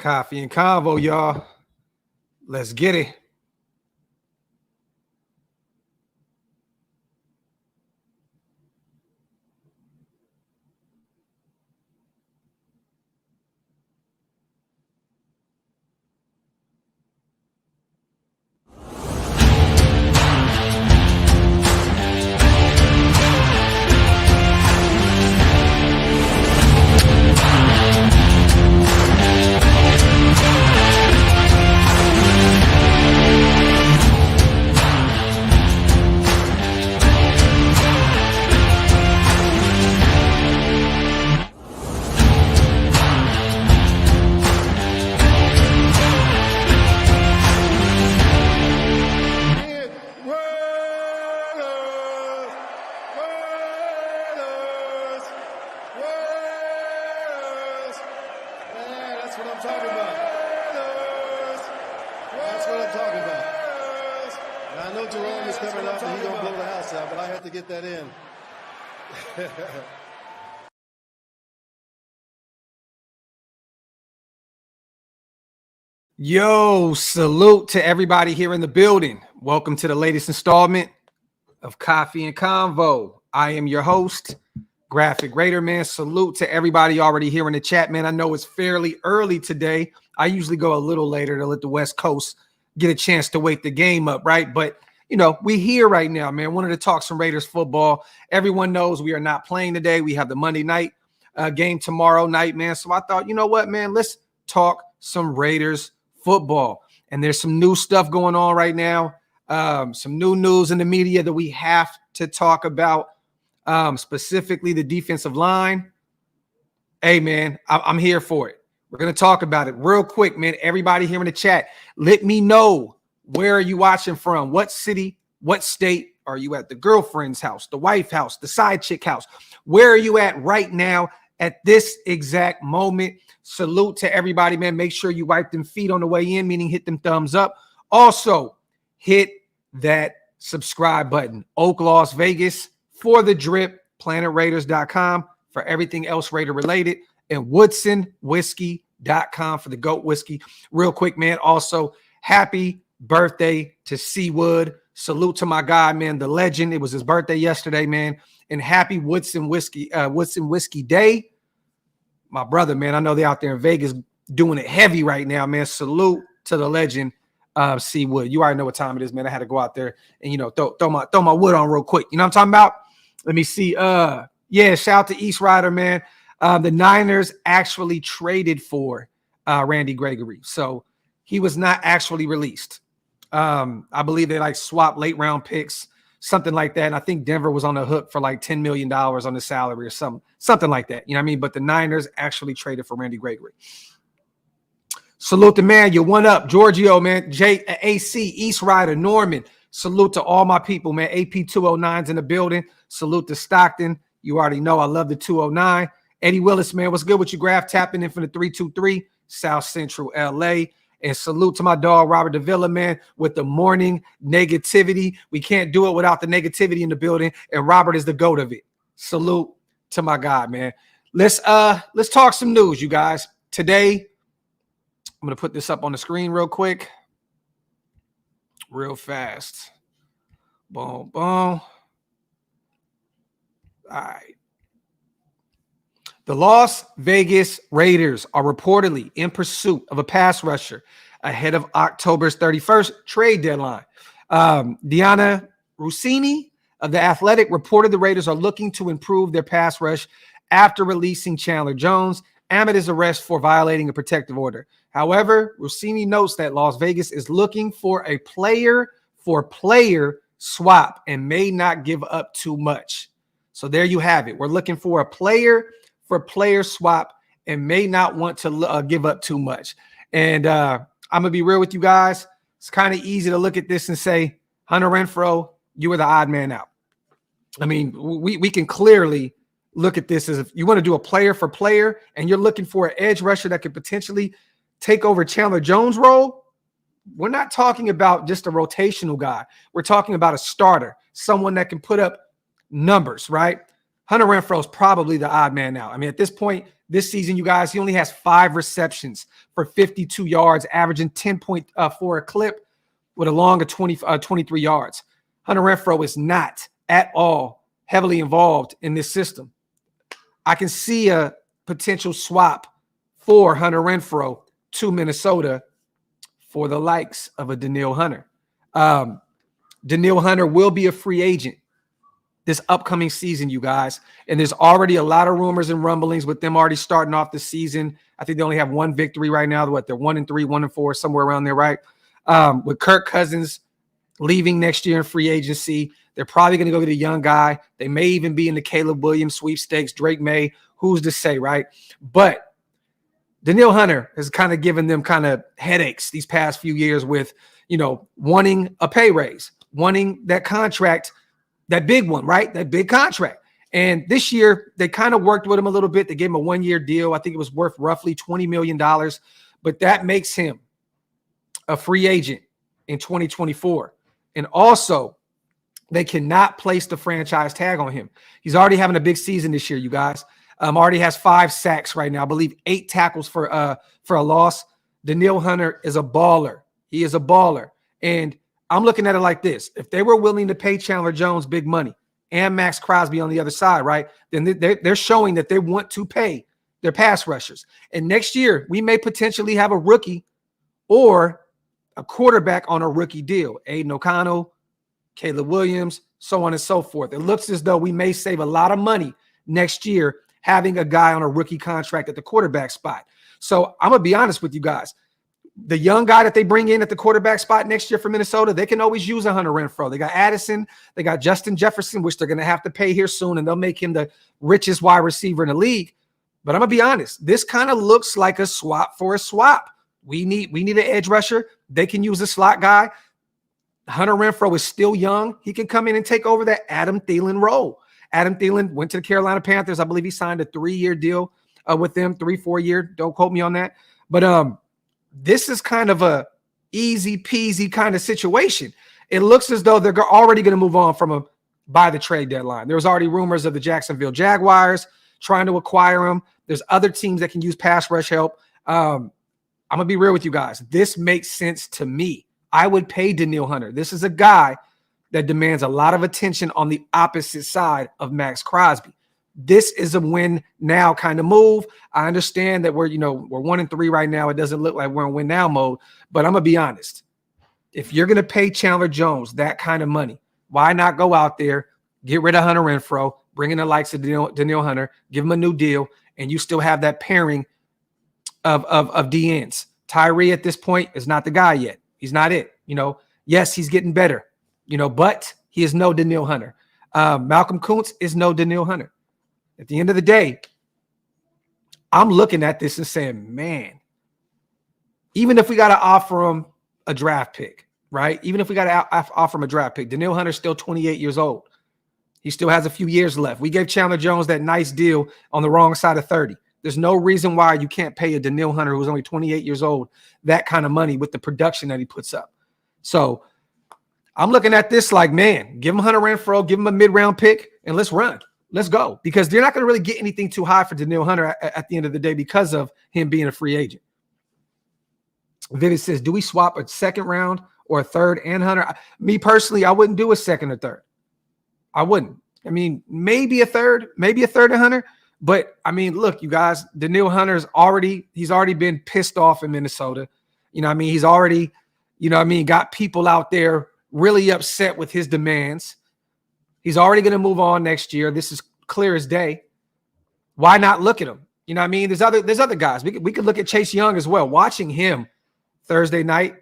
Coffee and Convo, y'all. Let's get it. Yo, salute to everybody here in the building. Welcome to the latest installment of Coffee and Convo. I am your host, Graphk Raider, man. Salute to everybody already here in the chat, man. I know it's fairly early today. I usually go a little later to let the West Coast get a chance to wake the game up, right? But, you know, we here right now, man. Wanted to talk some Raiders football. Everyone knows we are not playing today. We have the Monday night game tomorrow night, man. So I thought, you know what, man, let's talk some Raiders football. And there's some new stuff going on right now. Some new news in the media that we have to talk about, specifically the defensive line. Hey, man, I'm here for it. We're going to talk about it real quick, man. Everybody here in the chat, let me know, where are you watching from? What city, what state are you at? The girlfriend's house, the wife house, the side chick house? Where are you at right now at this exact moment? Salute to everybody, man. Make sure you wipe them feet on the way in, meaning hit them thumbs up. Also, hit that subscribe button. OakLosVegas for the drip, planetraiders.com for everything else Raider related, and WoodsonWhiskey.com for the goat whiskey. Real quick, man. Also, happy birthday to Seawood. Salute to my guy, man, the legend. It was his birthday yesterday, man. And happy Woodson Whiskey Day. My brother, man, I know they're out there in Vegas doing it heavy right now, man. Salute to the legend, Seawood. You already know what time it is, man. I had to go out there and, you know, throw my wood on real quick. You know what I'm talking about? Let me see. Yeah, shout out to East Rider, man. The Niners actually traded for Randy Gregory, so he was not actually released. I believe they swapped late round picks, something like that. And I think Denver was on the hook for $10 million on the salary or something like that. You know what I mean? But the Niners actually traded for Randy Gregory. Salute the man. You one up. Giorgio, man. AC, East Rider, Norman. Salute to all my people, man. AP 209's in the building. Salute to Stockton. You already know I love the 209. Eddie Willis, man. What's good with you, Graphk? Tapping in for the 323, South Central LA. And salute to my dog, Robert Davila, man, with the morning negativity. We can't do it without the negativity in the building, and Robert is the goat of it. Salute to my guy, man. Let's talk some news, you guys. Today, I'm going to put this up on the screen real quick. Real fast. Boom, boom. All right. The Las Vegas Raiders are reportedly in pursuit of a pass rusher ahead of October's 31st trade deadline. Diana Rossini of The Athletic reported the Raiders are looking to improve their pass rush after releasing Chandler Jones amid his arrest for violating a protective order. However, Rossini notes that Las Vegas is looking for a player-for-player swap and may not give up too much. So there you have it. We're looking for a player-for-player swap and may not want to give up too much. And I'm going to be real with you guys. It's kind of easy to look at this and say, Hunter Renfrow, you were the odd man out. I mean, we can clearly look at this as if you want to do a player for player and you're looking for an edge rusher that could potentially take over Chandler Jones' role. We're not talking about just a rotational guy. We're talking about a starter, someone that can put up numbers, right? Hunter Renfrow is probably the odd man out. I mean, at this point, This season, you guys, he only has 5 receptions for 52 yards, averaging 10.4 a clip with a long of 23 yards. Hunter Renfrow is not at all heavily involved in this system. I can see a potential swap for Hunter Renfrow to Minnesota for the likes of a Danielle Hunter. Danielle Hunter will be a free agent this upcoming season, you guys. And there's already a lot of rumors and rumblings with them already starting off the season. I think they only have 1 victory right now. What, they're 1-3, 1-4, somewhere around there, right? With Kirk Cousins leaving next year in free agency, they're probably going to go get a young guy. They may even be in the Caleb Williams sweepstakes, Drake May. Who's to say, right? But Danielle Hunter has kind of given them kind of headaches these past few years with, wanting a pay raise, wanting that contract, that big one, right? That big contract. And this year, they kind of worked with him a little bit. They gave him a 1-year deal. I think it was worth roughly $20 million. But that makes him a free agent in 2024. And also, they cannot place the franchise tag on him. He's already having a big season this year, you guys. Already has 5 sacks right now. I believe 8 tackles for a loss. Danielle Hunter is a baller. He is a baller. And I'm looking at it like this. If they were willing to pay Chandler Jones big money and Max Crosby on the other side, right, then they're showing that they want to pay their pass rushers. And next year, we may potentially have a rookie or a quarterback on a rookie deal. Aiden O'Connell, Caleb Williams, so on and so forth. It looks as though we may save a lot of money next year having a guy on a rookie contract at the quarterback spot. So I'm going to be honest with you guys. The young guy that they bring in at the quarterback spot next year for Minnesota, they can always use a Hunter Renfrow. They got Addison. They got Justin Jefferson, which they're going to have to pay here soon, and they'll make him the richest wide receiver in the league. But I'm going to be honest. This kind of looks like a swap for a swap. We need an edge rusher. They can use a slot guy. Hunter Renfrow is still young. He can come in and take over that Adam Thielen role. Adam Thielen went to the Carolina Panthers. I believe he signed a 3-year deal with them, 3-4 year. Don't quote me on that. But this is kind of a easy peasy kind of situation. It looks as though they're already going to move on from him by the trade deadline. There was already rumors of the Jacksonville Jaguars trying to acquire him. There's other teams that can use pass rush help. I'm going to be real with you guys. This makes sense to me. I would pay Danielle Hunter. This is a guy that demands a lot of attention on the opposite side of Max Crosby. This is a win now kind of move. I understand that we're 1-3 right now. It doesn't look like we're in win now mode, but I'm going to be honest. If you're going to pay Chandler Jones that kind of money, why not go out there, get rid of Hunter Renfrow, bring in the likes of Danielle Hunter, give him a new deal, and you still have that pairing of DNs. Tyree at this point is not the guy yet. He's not it. Yes, he's getting better, but he is no Danielle Hunter. Malcolm Kuntz is no Danielle Hunter. At the end of the day, I'm looking at this and saying, man, even if we got to offer him a draft pick, right? Even if we got to offer him a draft pick, Danielle Hunter's still 28 years old. He still has a few years left. We gave Chandler Jones that nice deal on the wrong side of 30. There's no reason why you can't pay a Danielle Hunter who's only 28 years old that kind of money with the production that he puts up. So I'm looking at this like, man, give him Hunter Renfrow, give him a mid-round pick, and let's run. Let's go. Because they're not going to really get anything too high for Danielle Hunter at the end of the day because of him being a free agent. Vivid says, do we swap a second round or a third and Hunter? Me personally, I wouldn't do a second or third. I wouldn't. I mean, maybe a third and Hunter. But, I mean, look, you guys, Danielle Hunter's he's already been pissed off in Minnesota. He's already, got people out there really upset with his demands. He's already going to move on next year. This is clear as day. Why not look at him? There's other guys. We could look at Chase Young as well. Watching him Thursday night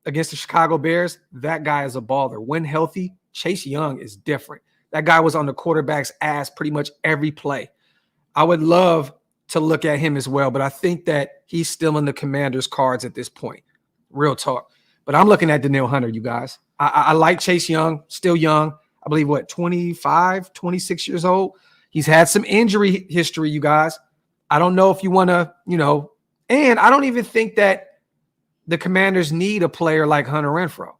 against the Chicago Bears, that guy is a baller. When healthy, Chase Young is different. That guy was on the quarterback's ass pretty much every play. I would love to look at him as well, but I think that he's still in the Commanders' cards at this point. Real talk. But I'm looking at Danielle Hunter, you guys. I like Chase Young, still young. I believe, 25, 26 years old. He's had some injury history, you guys. I don't know if you want to, and I don't even think that the Commanders need a player like Hunter Renfrow.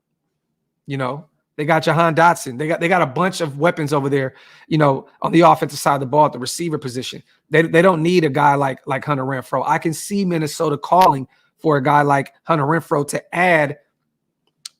They got Jahan Dotson. They got a bunch of weapons over there, on the offensive side of the ball at the receiver position. They don't need a guy like Hunter Renfrow. I can see Minnesota calling for a guy like Hunter Renfrow to add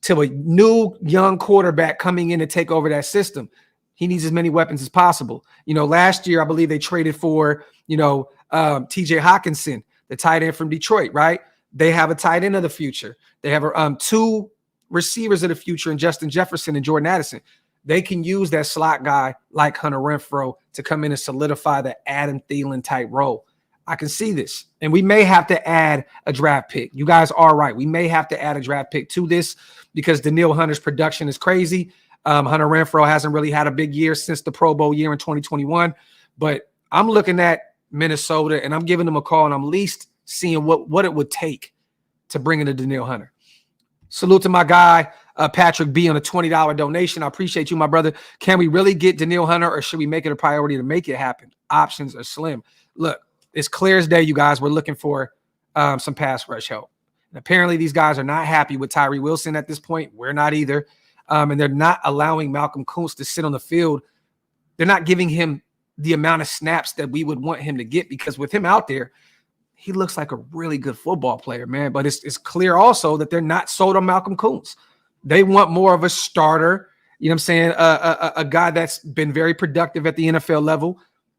to a new young quarterback coming in to take over that system. He needs as many weapons as possible. Last year, I believe they traded for, TJ Hawkinson, the tight end from Detroit, right? They have a tight end of the future. They have two receivers of the future in Justin Jefferson and Jordan Addison. They can use that slot guy like Hunter Renfrow to come in and solidify the Adam Thielen type role. I can see this. And we may have to add a draft pick. You guys are right. We may have to add a draft pick to this because Danielle Hunter's production is crazy. Hunter Renfrow hasn't really had a big year since the Pro Bowl year in 2021. But I'm looking at Minnesota and I'm giving them a call and I'm at least seeing what it would take to bring in a Danielle Hunter. Salute to my guy, Patrick B, on a $20 donation. I appreciate you, my brother. Can we really get Danielle Hunter or should we make it a priority to make it happen? Options are slim. Look, it's clear as day, you guys. We're looking for some pass rush help. And apparently these guys are not happy with Tyree Wilson at this point. We're not either. And they're not allowing Malcolm Kuntz to sit on the field. They're not giving him the amount of snaps that we would want him to get because with him out there, he looks like a really good football player, man. But it's clear also that they're not sold on Malcolm Kuntz. They want more of a starter, you know what I'm saying, a guy that's been very productive at the NFL level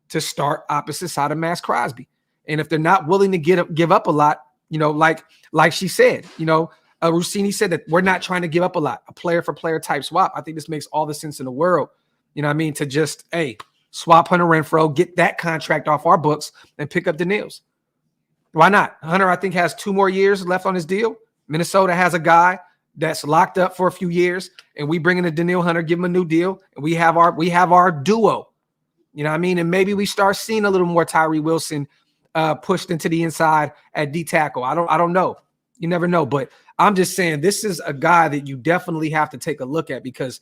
to start opposite side of Max Crosby. And if they're not willing to give up a lot, like she said, Rossini said that we're not trying to give up a lot, a player for player type swap. I think this makes all the sense in the world, to just, swap Hunter Renfrow, get that contract off our books and pick up Daniels. Why not? Hunter, I think, has 2 more years left on his deal. Minnesota has a guy that's locked up for a few years, and we bring in a Danielle Hunter, give him a new deal, and we have our duo. And maybe we start seeing a little more Tyree Wilson pushed into the inside at D tackle. I don't know. You never know. But I'm just saying this is a guy that you definitely have to take a look at because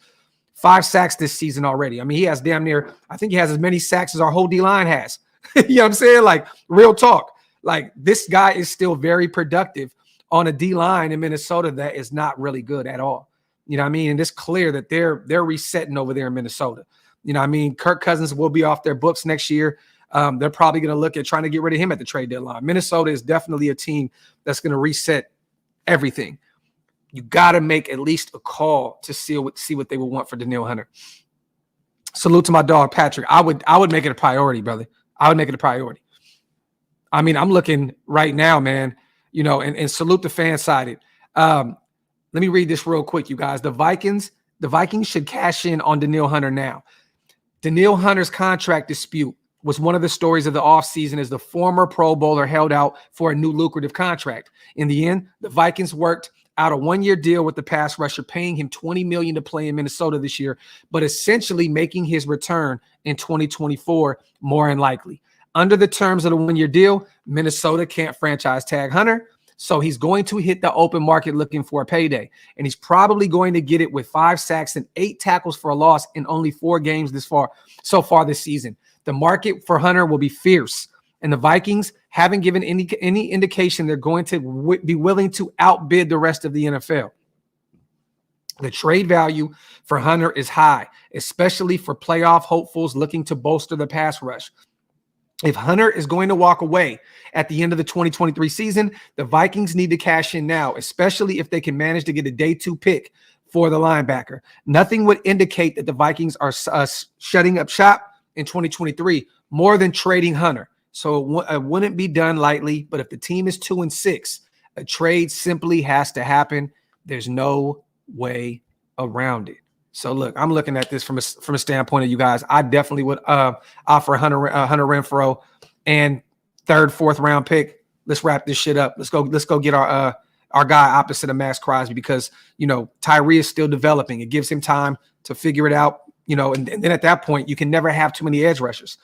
5 sacks this season already. I mean, he has damn near, I think he has as many sacks as our whole D-line has. You know what I'm saying? Like, real talk. Like, this guy is still very productive on a D-line in Minnesota that is not really good at all. You know what I mean? And it's clear that they're resetting over there in Minnesota. You know what I mean? Kirk Cousins will be off their books next year. They're probably going to look at trying to get rid of him at the trade deadline. Minnesota is definitely a team that's going to reset everything. You got to make at least a call to see what they would want for Danielle Hunter. Salute to my dog, Patrick. I would make it a priority, brother. I would make it a priority. I mean, I'm looking right now, man, and salute the fan-sided. Let me read this real quick, you guys. The Vikings should cash in on Danielle Hunter now. Danielle Hunter's contract dispute was one of the stories of the offseason as the former Pro Bowler held out for a new lucrative contract. In the end, the Vikings worked out a 1-year deal with the pass rusher, paying him $20 million to play in Minnesota this year, but essentially making his return in 2024 more unlikely. Under the terms of the 1-year deal, Minnesota can't franchise tag Hunter, so he's going to hit the open market looking for a payday, and he's probably going to get it with 5 sacks and 8 tackles for a loss in only 4 games so far this season. The market for Hunter will be fierce, and the Vikings haven't given any indication they're going to be willing to outbid the rest of the NFL. The trade value for Hunter is high, especially for playoff hopefuls looking to bolster the pass rush. If Hunter is going to walk away at the end of the 2023 season, the Vikings need to cash in now, especially if they can manage to get a day 2 pick for the linebacker. Nothing would indicate that the Vikings are shutting up shop in 2023 more than trading Hunter. So it wouldn't be done lightly, but if the team is 2-6, a trade simply has to happen. There's no way around it. So look, I'm looking at this from a standpoint of you guys. I definitely would offer Hunter Renfrow and 3rd, 4th round pick. Let's wrap this shit up. Let's go get our guy opposite of Max Crosby because Tyree is still developing. It gives him time to figure it out. And then at that point, you can never have too many edge rushers.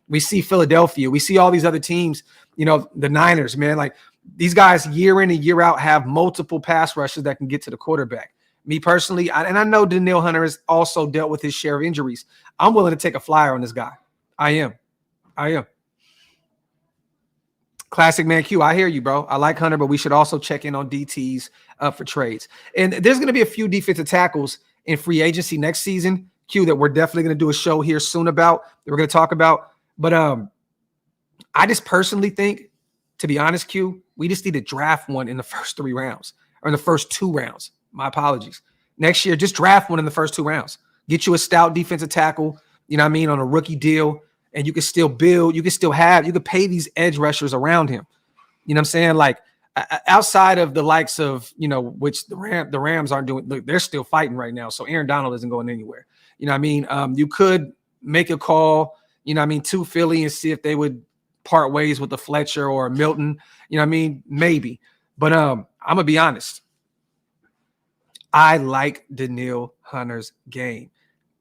We see Philadelphia. We see all these other teams, the Niners, man. Like, these guys year in and year out have multiple pass rushers that can get to the quarterback. Me personally, and I know Danielle Hunter has also dealt with his share of injuries. I'm willing to take a flyer on this guy. I am. Classic Man Q, I hear you, bro. I like Hunter, but we should also check in on DTs for trades. And there's going to be a few defensive tackles in free agency next season, Q, that we're definitely going to do a show here soon about, that we're going to talk about. But I just personally think, to be honest, Q, we just need to draft one in the first 3 rounds, or in the first 2 rounds. My apologies. Next year, just draft one in the first 2 rounds. Get you a stout defensive tackle, you know what I mean, on a rookie deal, and you can still build, you can pay these edge rushers around him. You know what I'm saying? Like, outside of the likes of, you know, which the Rams aren't doing, look, they're still fighting right now. So Aaron Donald isn't going anywhere. You know what I mean? You could make a call, you know what I mean, to Philly and see if they would part ways with the Fletcher or Milton. You know what I mean? Maybe. But I'm going to be honest. I like Danielle Hunter's game.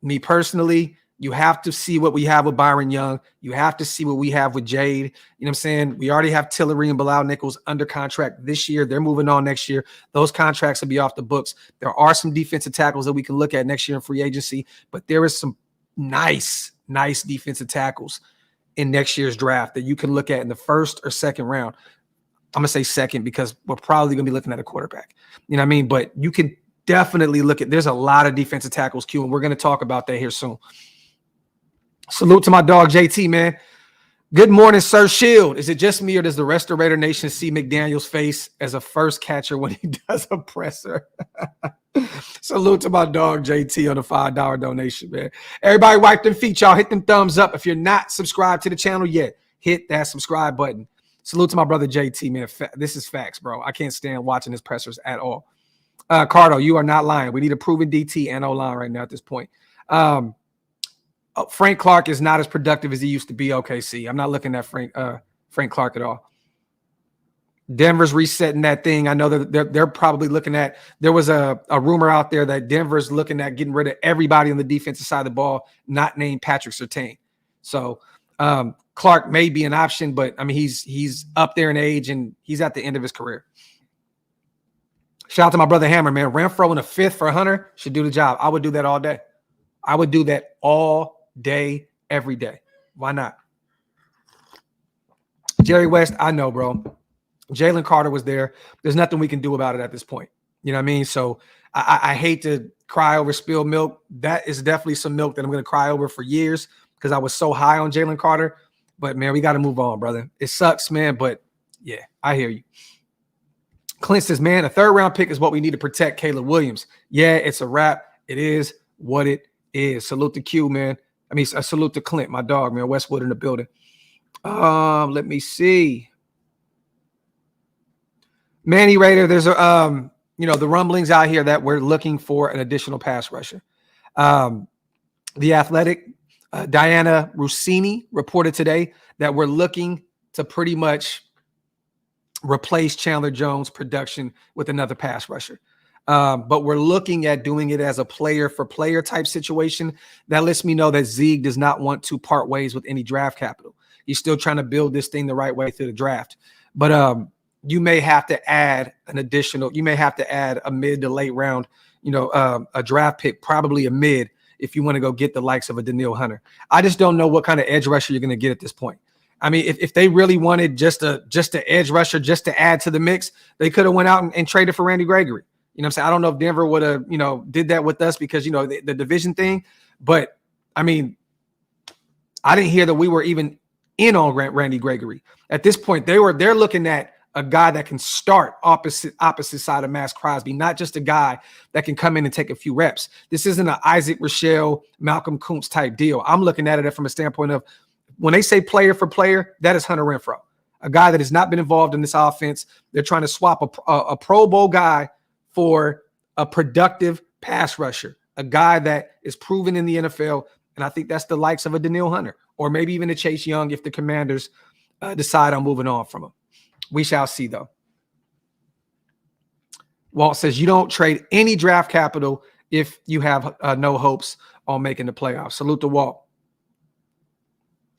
Me personally, you have to see what we have with Byron Young. You have to see what we have with Jade. You know what I'm saying? We already have Tillery and Bilal Nichols under contract this year. They're moving on next year. Those contracts will be off the books. There are some defensive tackles that we can look at next year in free agency, but there is some nice defensive tackles in next year's draft that you can look at in the first or second round. I'm going to say second because we're probably going to be looking at a quarterback. You know what I mean? But you can definitely look at, there's a lot of defensive tackles, Q, and we're going to talk about that here soon. Salute to my dog, JT, man. Good morning, Sir Shield. Is it just me or does the rest of Raider Nation see McDaniel's face as a first catcher when he does a presser? Salute to my dog, JT, on the $5 donation, man. Everybody wipe them feet, y'all. Hit them thumbs up. If you're not subscribed to the channel yet, hit that subscribe button. Salute to my brother, JT, man. This is facts, bro. I can't stand watching his pressers at all. Cardo, you are not lying. We need a proven DT and O-line right now at this point. Frank Clark is not as productive as he used to be. OKC. I'm not looking at Frank Clark at all. Denver's resetting that thing. I know that they're probably looking at. There was a rumor out there that Denver's looking at getting rid of everybody on the defensive side of the ball, not named Patrick Surtain. So Clark may be an option, but I mean he's up there in age and he's at the end of his career. Shout out to my brother Hammer, man. Renfro in a 5th for Hunter should do the job. I would do that all day. I would do that all day, every day. Why not? Jerry West, I know, bro. Jalen Carter was there. There's nothing we can do about it at this point. You know what I mean? So I hate to cry over spilled milk. That is definitely some milk that I'm going to cry over for years because I was so high on Jalen Carter. But, man, we got to move on, brother. It sucks, man, but, yeah, I hear you. Clint says, man, a 3rd-round pick is what we need to protect Caleb Williams. Yeah, it's a wrap. It is what it is. Salute to Q, man. I mean, salute to Clint, my dog, man. Westwood in the building. Let me see. Manny Raider, there's a the rumblings out here that we're looking for an additional pass rusher. The Athletic, Diana Rossini reported today that we're looking to pretty much replace Chandler Jones' production with another pass rusher. But we're looking at doing it as a player-for-player type situation. That lets me know that Zeig does not want to part ways with any draft capital. He's still trying to build this thing the right way through the draft. But you may have to add a mid to late round, a draft pick, probably a mid, if you want to go get the likes of a Danielle Hunter. I just don't know what kind of edge rusher you're going to get at this point. I mean, if they really wanted just an edge rusher just to add to the mix, they could have went out and traded for Randy Gregory. You know what I'm saying? I don't know if Denver would have, did that with us because, the division thing. But, I mean, I didn't hear that we were even in on Randy Gregory. At this point, they're looking at a guy that can start opposite side of Max Crosby, not just a guy that can come in and take a few reps. This isn't an Isaac Rochelle, Malcolm Kuntz type deal. I'm looking at it from a standpoint of when they say player for player, that is Hunter Renfrow, a guy that has not been involved in this offense. They're trying to swap a Pro Bowl guy for a productive pass rusher, a guy that is proven in the NFL. And I think that's the likes of a Danielle Hunter or maybe even a Chase Young if the Commanders decide on moving on from him. We shall see, though. Walt says you don't trade any draft capital if you have no hopes on making the playoffs. Salute to Walt.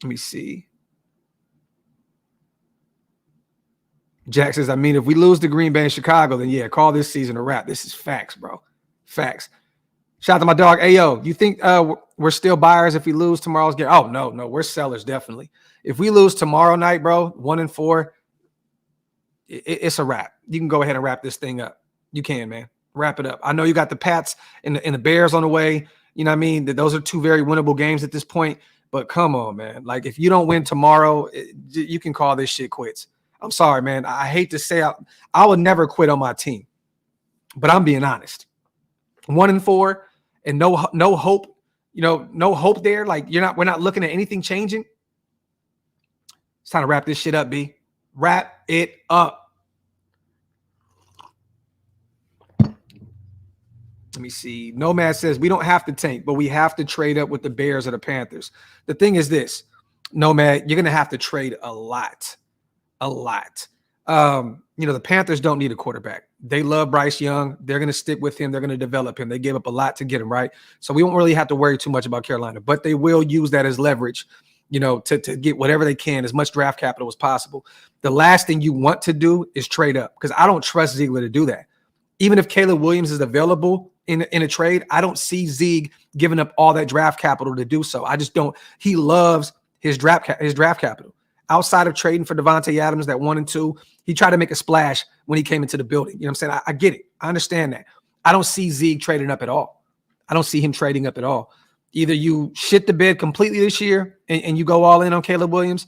Let me see. Jack says, I mean, if we lose to Green Bay and Chicago, then yeah, call this season a wrap. This is facts, bro. Facts. Shout out to my dog. Hey, yo, you think we're still buyers if we lose tomorrow's game? Oh, no, we're sellers, definitely. If we lose tomorrow night, bro, 1-4, it's a wrap. You can go ahead and wrap this thing up. You can, man. Wrap it up. I know you got the Pats and the Bears on the way. You know what I mean? Those are two very winnable games at this point. But come on, man. Like, if you don't win tomorrow, you can call this shit quits. I'm sorry, man. I hate to say I would never quit on my team. But I'm being honest. 1-4 and no hope, no hope there. Like, we're not looking at anything changing. It's time to wrap this shit up, B. Wrap it up. Let me see. Nomad says we don't have to tank, but we have to trade up with the Bears or the Panthers. The thing is this, Nomad, you're going to have to trade a lot. The Panthers don't need a quarterback. They love Bryce Young. They're going to stick with him. They're going to develop him. They gave up a lot to get him, right? So we won't really have to worry too much about Carolina, but they will use that as leverage, to get whatever they can, as much draft capital as possible. The last thing you want to do is trade up, because I don't trust Ziegler to do that. Even if Caleb Williams is available in a trade, I don't see Zieg giving up all that draft capital to do so. I just don't. He loves his draft capital. Outside of trading for Devontae Adams, that 1 and 2, he tried to make a splash when he came into the building. You know what I'm saying? I get it. I understand that. I don't see Zieg trading up at all. I don't see him trading up at all. Either you shit the bed completely this year and you go all in on Caleb Williams.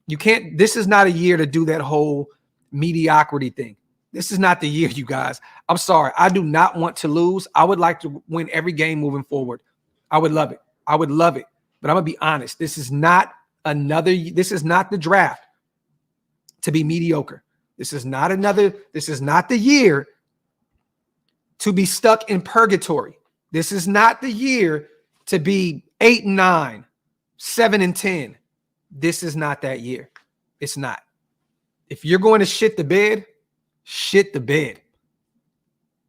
You can't. This is not a year to do that whole mediocrity thing. This is not the year, you guys. I'm sorry. I do not want to lose. I would like to win every game moving forward. I would love it. But I'm going to be honest. This is not the draft to be mediocre. This is not the year to be stuck in purgatory. This is not the year to be 8-9, 7-10. This is not that year. It's not. If you're going to shit the bed.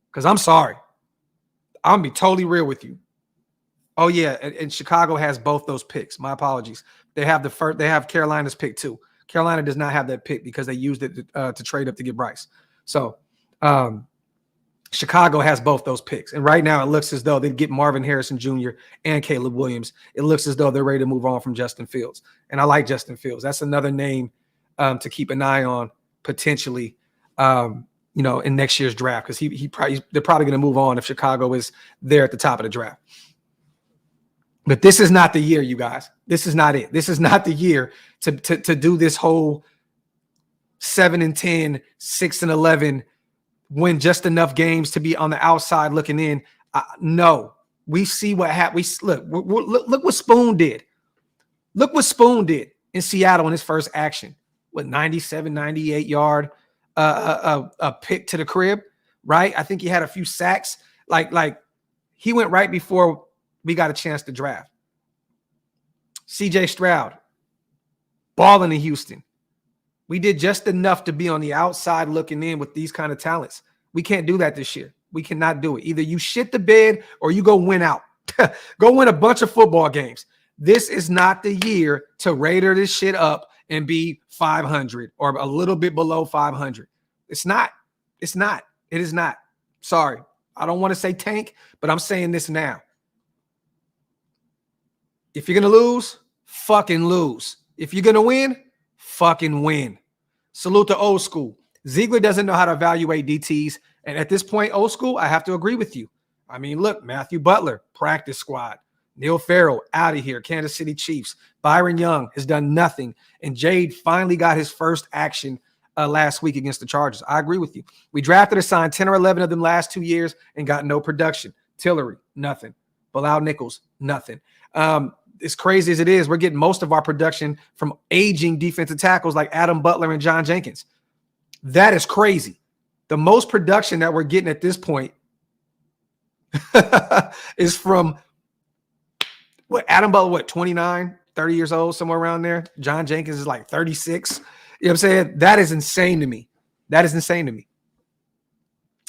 Because I'm sorry. I'm going to be totally real with you. Oh, yeah. And Chicago has both those picks. My apologies. They have they have Carolina's pick too. Carolina does not have that pick because they used it to trade up to get Bryce. So Chicago has both those picks. And right now it looks as though they'd get Marvin Harrison Jr. and Caleb Williams. It looks as though they're ready to move on from Justin Fields. And I like Justin Fields. That's another name to keep an eye on potentially. In next year's draft, because they're probably going to move on if Chicago is there at the top of the draft. But this is not the year, you guys. This is not it. This is not the year to do this whole 7-10, 6-11, win just enough games to be on the outside looking in. No, we see what happened. Look what Spoon did. Look what Spoon did in Seattle in his first action. What, 97, 98 yard a pick to the crib, right? I think he had a few sacks. Like he went right before we got a chance to draft. CJ Stroud, balling in Houston. We did just enough to be on the outside looking in with these kind of talents. We can't do that this year. We cannot do it. Either you shit the bed or you go win out. Go win a bunch of football games. This is not the year to Raider this shit up and be 500 or a little bit below 500. It's not. It is not. Sorry. I don't want to say tank, but I'm saying this now. If you're going to lose, fucking lose. If you're going to win, fucking win. Salute to Old School. Ziegler doesn't know how to evaluate DTs. And at this point, Old School, I have to agree with you. I mean, look, Matthew Butler, practice squad. Neil Farrell, out of here, Kansas City Chiefs. Byron Young has done nothing. And Jade finally got his first action last week against the Chargers. I agree with you. We drafted or signed 10 or 11 of them last 2 years and got no production. Tillery, nothing. Bilal Nichols, nothing. As crazy as it is, we're getting most of our production from aging defensive tackles like Adam Butler and John Jenkins. That is crazy. The most production that we're getting at this point is from Adam Butler, 29, 30 years old, somewhere around there. John Jenkins is like 36. You know what I'm saying? That is insane to me.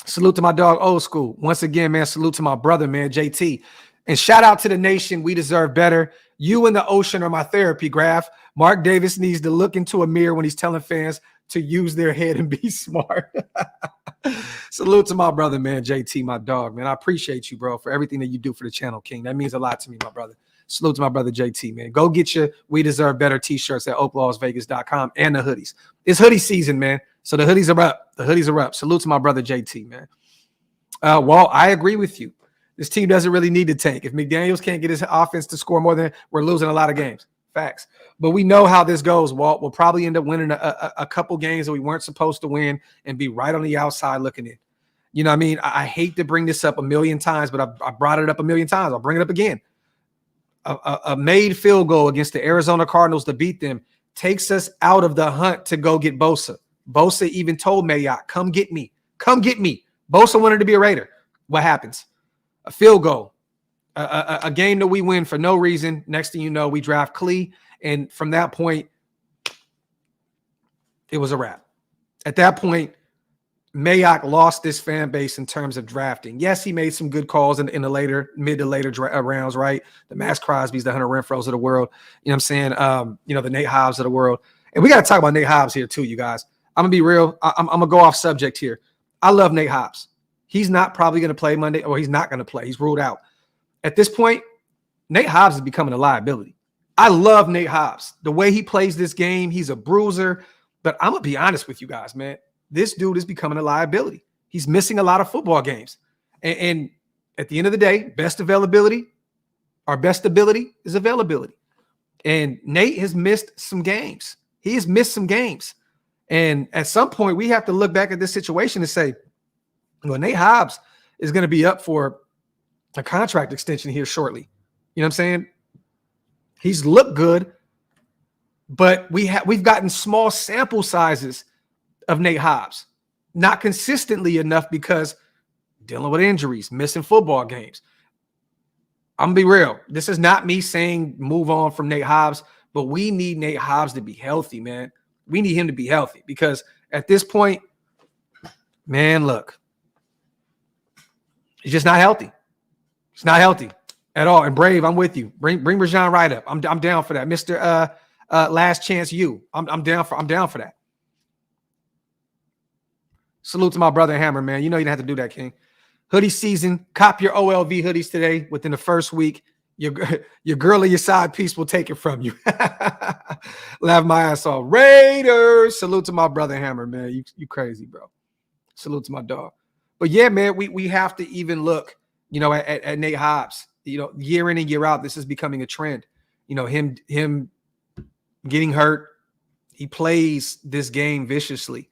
Salute to my dog, Old School. Once again, man, salute to my brother, man, JT. And shout out to the nation. We deserve better. You and the ocean are my therapy, Graphk. Mark Davis needs to look into a mirror when he's telling fans to use their head and be smart. Salute to my brother, man, JT, my dog, man. I appreciate you, bro, for everything that you do for the channel, King. That means a lot to me, my brother. Salute to my brother, JT, man. Go get your We Deserve Better t-shirts at OakLosVegas.com and the hoodies. It's hoodie season, man. So the hoodies are up. Salute to my brother, JT, man. Well, I agree with you. This team doesn't really need to tank. If McDaniels can't get his offense to score more than, we're losing a lot of games. Facts. But we know how this goes, Walt. We'll probably end up winning a couple games that we weren't supposed to win and be right on the outside looking in. You know what I mean? I hate to bring this up a million times, but I brought it up a million times. I'll bring it up again. A made field goal against the Arizona Cardinals to beat them takes us out of the hunt to go get Bosa. Bosa even told Mayock, come get me. Come get me. Bosa wanted to be a Raider. What happens? A field goal. A game that we win for no reason. Next thing you know, we draft Klee. And from that point, it was a wrap. At that point, Mayock lost this fan base in terms of drafting. Yes, he made some good calls in the later, mid to later rounds, right? The Max Crosby's, the Hunter Renfro's of the world. You know what I'm saying? The Nate Hobbs of the world. And we got to talk about Nate Hobbs here too, you guys. I'm going to be real. I'm going to go off subject here. I love Nate Hobbs. He's not probably going to play Monday, or he's not going to play. He's ruled out. At this point, Nate Hobbs is becoming a liability. I love Nate Hobbs. The way he plays this game, he's a bruiser. But I'm going to be honest with you guys, man. This dude is becoming a liability. He's missing a lot of football games. And at the end of the day, our best ability is availability. And Nate has missed some games. He has missed some games. And at some point, we have to look back at this situation and say, well, Nate Hobbs is going to be up for a contract extension here shortly. You know what I'm saying? He's looked good, but we've gotten small sample sizes of Nate Hobbs, not consistently enough because dealing with injuries, missing football games. I'm gonna be real. This is not me saying move on from Nate Hobbs, but we need Nate Hobbs to be healthy, man. We need him to be healthy because at this point, man, look, he's just not healthy. It's not healthy at all. And Brave, I'm with you. Bring Rajon right up. I'm down for that, Mr. Last Chance You. I'm down for that. Salute to my brother Hammer, man. You know you didn't have to do that, King. Hoodie season. Cop your OLV hoodies today. Within the first week, your girl or your side piece will take it from you. Laugh my ass off. Raiders. Salute to my brother Hammer, man. You crazy, bro. Salute to my dog. But yeah, man, we have to even look, at Nate Hobbs. Year in and year out, this is becoming a trend. Him getting hurt. He plays this game viciously.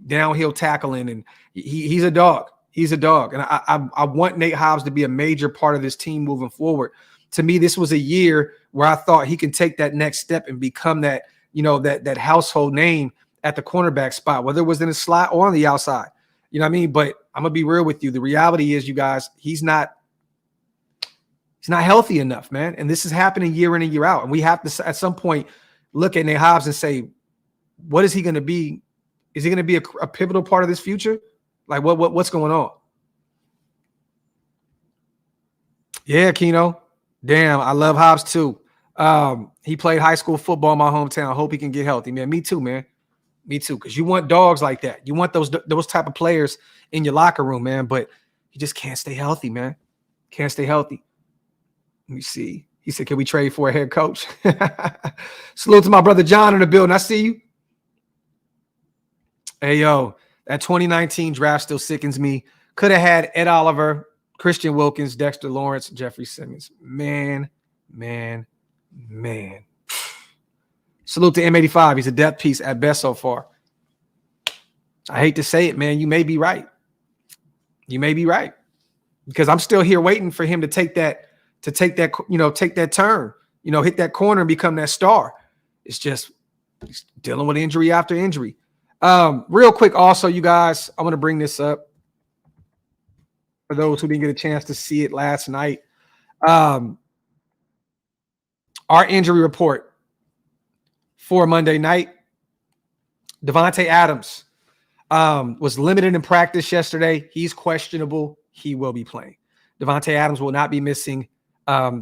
Downhill tackling, and he's a dog. He's a dog. And I want Nate Hobbs to be a major part of this team moving forward. To me, this was a year where I thought he can take that next step and become that, that household name at the cornerback spot, whether it was in the slot or on the outside. You know what I mean? But I'm going to be real with you. The reality is, you guys, he's not healthy enough, man. And this is happening year in and year out. And we have to, at some point, look at Nate Hobbs and say, what is he going to be? Is he going to be a pivotal part of this future? Like what's going on? Yeah, Keno. Damn, I love Hobbs too. He played high school football in my hometown. Hope he can get healthy, man. Me too, man. Me too. Because you want dogs like that. You want those type of players in your locker room, man. But you just can't stay healthy, man. Can't stay healthy. Let me see. He said, can we trade for a head coach? Salute to my brother John in the building. I see you. Hey, yo, that 2019 draft still sickens me. Could have had Ed Oliver, Christian Wilkins, Dexter Lawrence, Jeffrey Simmons. Man. Salute to M85. He's a depth piece at best so far. I hate to say it, man. You may be right. Because I'm still here waiting for him to take that turn, hit that corner and become that star. It's just he's dealing with injury after injury. Real quick, also, you guys, I want to bring this up for those who didn't get a chance to see it last night. Our injury report for Monday night. Devontae Adams was limited in practice yesterday. He's questionable. He will be playing. Devontae Adams will not be missing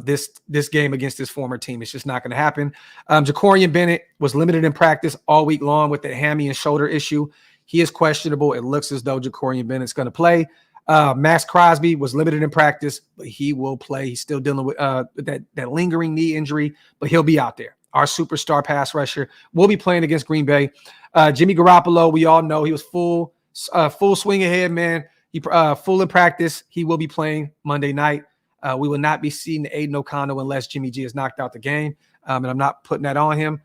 this game against his former team. It's just not going to happen. Jacorian Bennett was limited in practice all week long with the hammy and shoulder issue. He is questionable. It looks as though Jacorian Bennett's going to play. Max Crosby was limited in practice, but he will play. He's still dealing with that lingering knee injury, but he'll be out there. Our superstar pass rusher will be playing against Green Bay. Jimmy Garoppolo, we all know he was full swing ahead, man. He full in practice. He will be playing Monday night. We will not be seeing Aiden O'Connell unless Jimmy G is knocked out the game. And I'm not putting that on him.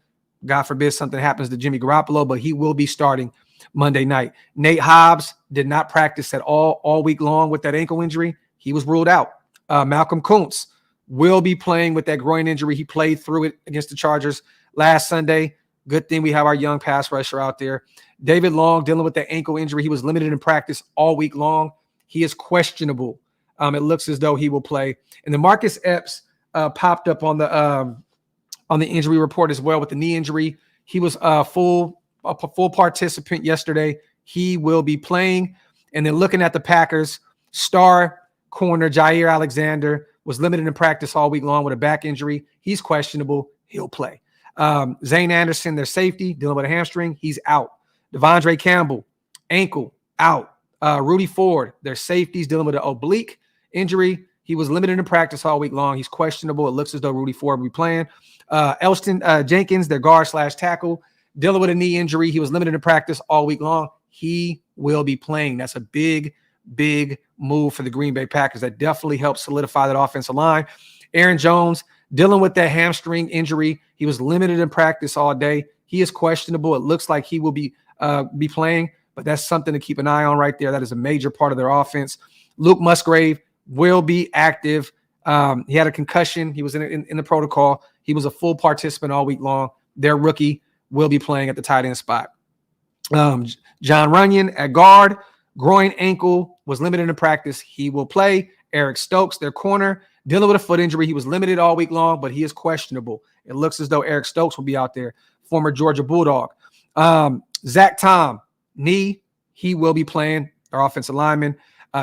God forbid something happens to Jimmy Garoppolo, but he will be starting Monday night. Nate Hobbs did not practice at all week long with that ankle injury. He was ruled out. Malcolm Kuntz will be playing with that groin injury. He played through it against the Chargers last Sunday. Good thing we have our young pass rusher out there. David Long dealing with that ankle injury. He was limited in practice all week long. He is questionable. It looks as though he will play. And then Marcus Epps popped up on the injury report as well with the knee injury. He was a full participant yesterday. He will be playing. And then looking at the Packers, star corner Jair Alexander was limited in practice all week long with a back injury. He's questionable. He'll play. Zane Anderson, their safety, dealing with a hamstring. He's out. Devondre Campbell, ankle, out. Rudy Ford, their safeties, dealing with an oblique injury. He was limited in practice all week long. He's questionable. It looks as though Rudy Ford will be playing. Elston Jenkins, their guard/tackle, dealing with a knee injury. He was limited in practice all week long. He will be playing. That's a big move for the Green Bay Packers. That definitely helps solidify that offensive line. Aaron Jones, dealing with that hamstring injury. He was limited in practice all day. He is questionable. It looks like he will be playing, but that's something to keep an eye on right there. That is a major part of their offense. Luke Musgrave will be active. He had a concussion. He was in the protocol. He was a full participant all week long. Their rookie will be playing at the tight end spot. John Runyon at guard, groin ankle, was limited in practice. He will play. Eric Stokes, their corner, dealing with a foot injury. He was limited all week long, but he is questionable. It looks as though Eric Stokes will be out there, former Georgia Bulldog. Zach Tom, knee, he will be playing, their offensive lineman.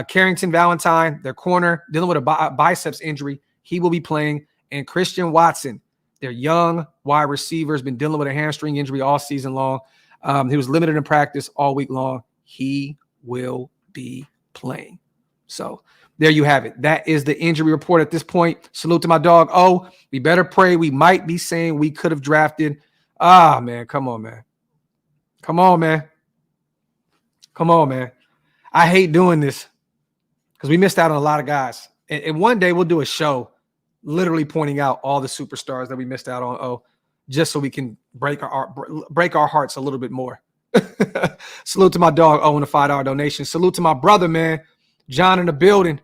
Carrington Valentine, their corner, dealing with a biceps injury. He will be playing. And Christian Watson, their young wide receiver, has been dealing with a hamstring injury all season long. He was limited in practice all week long. He will be playing. So there you have it. That is the injury report at this point. Salute to my dog. Oh, we better pray. We might be saying we could have drafted. Man, come on, man. Come on, man. Come on, man. I hate doing this because we missed out on a lot of guys. And one day we'll do a show literally pointing out all the superstars that we missed out on, just so we can break our hearts a little bit more. Salute to my dog, and a $5 donation. Salute to my brother, man, John in the building.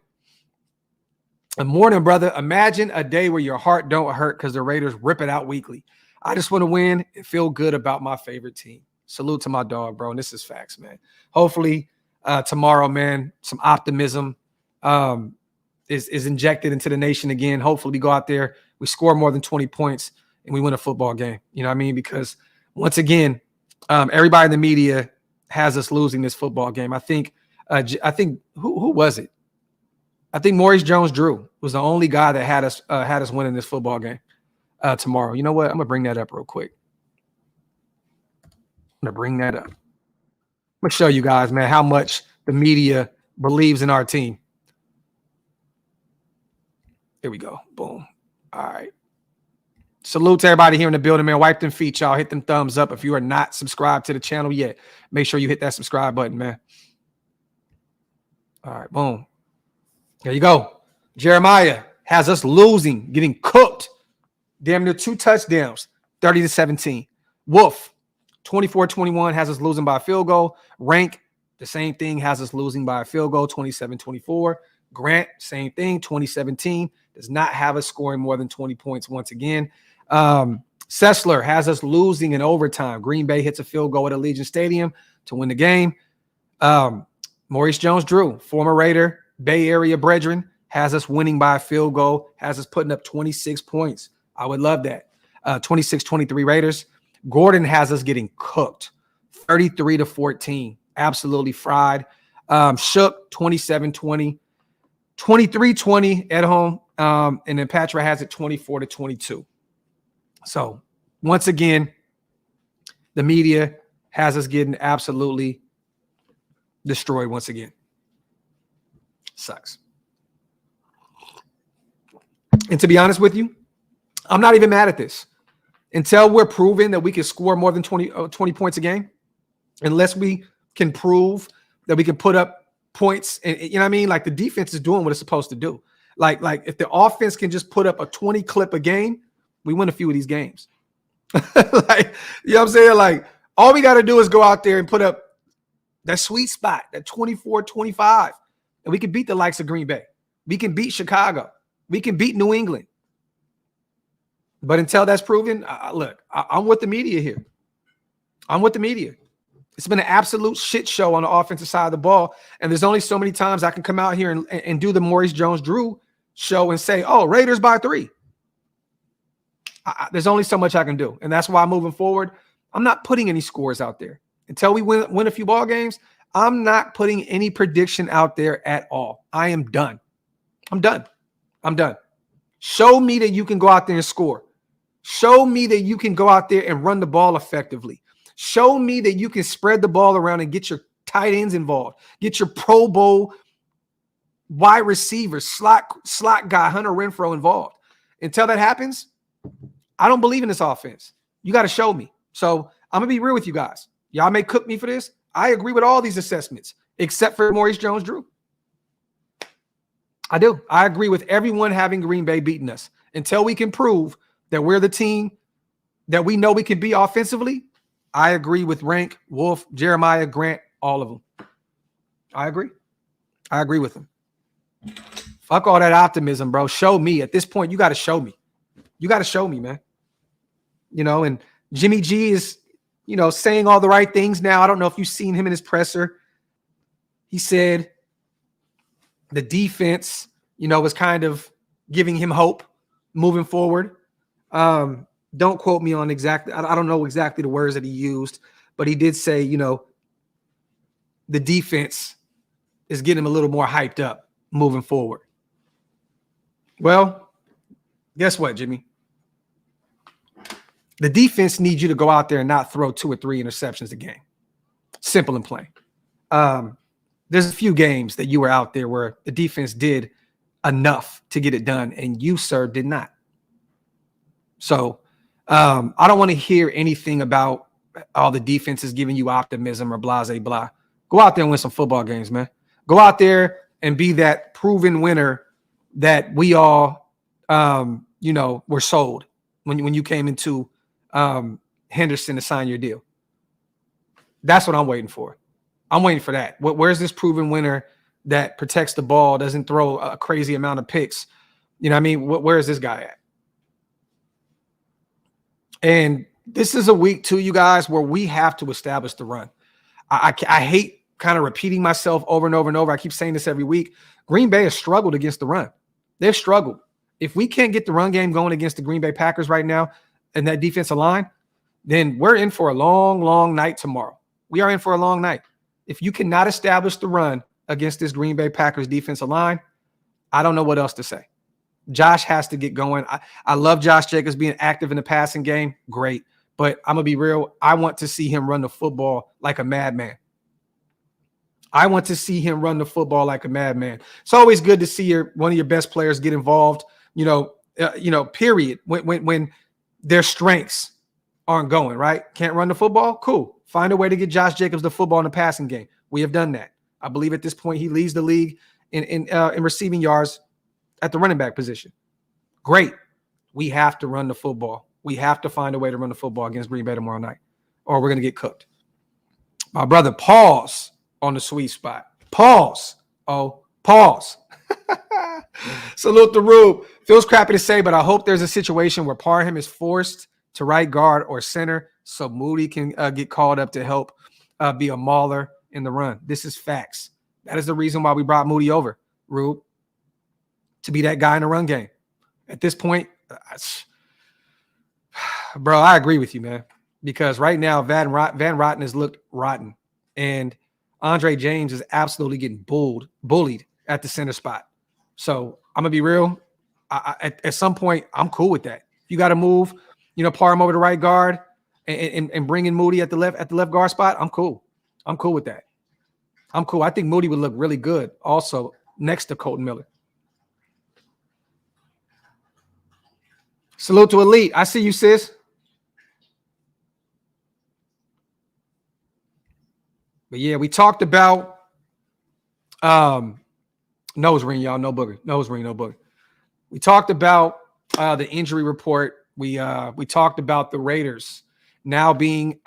Good morning, brother. Imagine a day where your heart don't hurt because the Raiders rip it out weekly. I just want to win and feel good about my favorite team. Salute to my dog, bro. And this is facts, man. Hopefully tomorrow, man, some optimism is injected into the nation again. Hopefully we go out there, we score more than 20 points, and we win a football game. You know what I mean? Because once again, everybody in the media has us losing this football game. I think who was it? I think Maurice Jones-Drew was the only guy that had us winning this football game tomorrow. You know what? I'm gonna bring that up real quick. I'm gonna bring that up. I'm gonna show you guys, man, how much the media believes in our team. Here we go. Boom. All right. Salute to everybody here in the building, man. Wipe them feet, y'all. Hit them thumbs up. If you are not subscribed to the channel yet, make sure you hit that subscribe button, man. All right. Boom. There you go. Jeremiah has us losing, getting cooked. Damn near 2 touchdowns, 30-17. Wolf, 24-21, has us losing by a field goal. Rank, the same thing, has us losing by a field goal, 27-24. Grant, same thing, 2017, does not have us scoring more than 20 points once again. Sessler has us losing in overtime. Green Bay hits a field goal at Allegiant Stadium to win the game. Maurice Jones-Drew, former Raider, Bay Area brethren, has us winning by a field goal, has us putting up 26 points. I would love that. 26-23 Raiders. Gordon has us getting cooked, 33-14, absolutely fried. Shook, 27-20. 23-20 at home, and then Patra has it 24-22. So once again, the media has us getting absolutely destroyed once again. Sucks. And to be honest with you, I'm not even mad at this. Until we're proving that we can score more than 20 points a game, unless we can prove that we can put up points. And you know what I mean? Like the defense is doing what it's supposed to do. Like if the offense can just put up a 20 clip a game, we win a few of these games. Like, you know what I'm saying? Like all we got to do is go out there and put up that sweet spot, that 24-25, and we can beat the likes of Green Bay. We can beat Chicago. We can beat New England. But until that's proven, look, I'm with the media here. I'm with the media. It's been an absolute shit show on the offensive side of the ball. And there's only so many times I can come out here and do the Maurice Jones-Drew show and say, oh, Raiders by 3. There's only so much I can do. And that's why moving forward, I'm not putting any scores out there. Until we win a few ball games, I'm not putting any prediction out there at all. I am done. I'm done. I'm done. Show me that you can go out there and score. Show me that you can go out there and run the ball effectively. Show me that you can spread the ball around and get your tight ends involved. Get your Pro Bowl wide receiver, slot guy, Hunter Renfrow involved. Until that happens, I don't believe in this offense. You got to show me. So I'm going to be real with you guys. Y'all may cook me for this. I agree with all these assessments except for Maurice Jones-Drew. I do. I agree with everyone having Green Bay beating us. Until we can prove that we're the team that we know we can be offensively, I agree with Rank, Wolf, Jeremiah, Grant, all of them. I agree. I agree with them. Fuck all that optimism, bro. Show me. At this point, you got to show me. You got to show me, man. You know, and Jimmy G is, you know, saying all the right things now. I don't know if you've seen him in his presser. He said the defense, you know, was kind of giving him hope moving forward. Don't quote me on exactly. I don't know exactly the words that he used, but he did say, you know, the defense is getting him a little more hyped up moving forward. Well, guess what, Jimmy? The defense needs you to go out there and not throw 2 or 3 interceptions a game. Simple and plain. There's a few games that you were out there where the defense did enough to get it done, and you, sir, did not. So I don't want to hear anything about all the defense is giving you optimism or blah, blah, blah. Go out there and win some football games, man. Go out there and be that proven winner that we all, you know, were sold when you came into Henderson to sign your deal. That's what I'm waiting for. I'm waiting for that. Where's this proven winner that protects the ball, doesn't throw a crazy amount of picks? You know what I mean? Where is this guy at? And this is a week, too, you guys, where we have to establish the run. I hate kind of repeating myself over and over and over. I keep saying this every week. Green Bay has struggled against the run. They've struggled. If we can't get the run game going against the Green Bay Packers right now and that defensive line, then we're in for a long, long night tomorrow. We are in for a long night. If you cannot establish the run against this Green Bay Packers defensive line, I don't know what else to say. Josh has to get going. I love Josh Jacobs being active in the passing game. Great. But I'm going to be real. I want to see him run the football like a madman. I want to see him run the football like a madman. It's always good to see one of your best players get involved, period. When their strengths aren't going, right? Can't run the football? Cool. Find a way to get Josh Jacobs the football in the passing game. We have done that. I believe at this point he leads the league in receiving yards at the running back position. Great. We have to run the football. We have to find a way to run the football against Green Bay tomorrow night, or we're going to get cooked. My brother, pause on the sweet spot. Pause. Oh, pause. Salute the Rube. Feels crappy to say, but I hope there's a situation where Parham is forced to right guard or center so Moody can get called up to help be a mauler in the run. This is facts. That is the reason why we brought Moody over, Rube, to be that guy in the run game. At this point, bro, I agree with you, man, because right now Van Rotten has looked rotten, and Andre James is absolutely getting bullied at the center spot. So I'm going to be real. At some point, I'm cool with that. You got to move, Parham over to right guard and bring in Moody at the left guard spot. I'm cool. I'm cool with that. I'm cool. I think Moody would look really good also next to Colton Miller. Salute to Elite. I see you, sis. But yeah, we talked about Nose ring, y'all. No booger. Nose ring, no booger. We talked about the injury report. We talked about the Raiders now being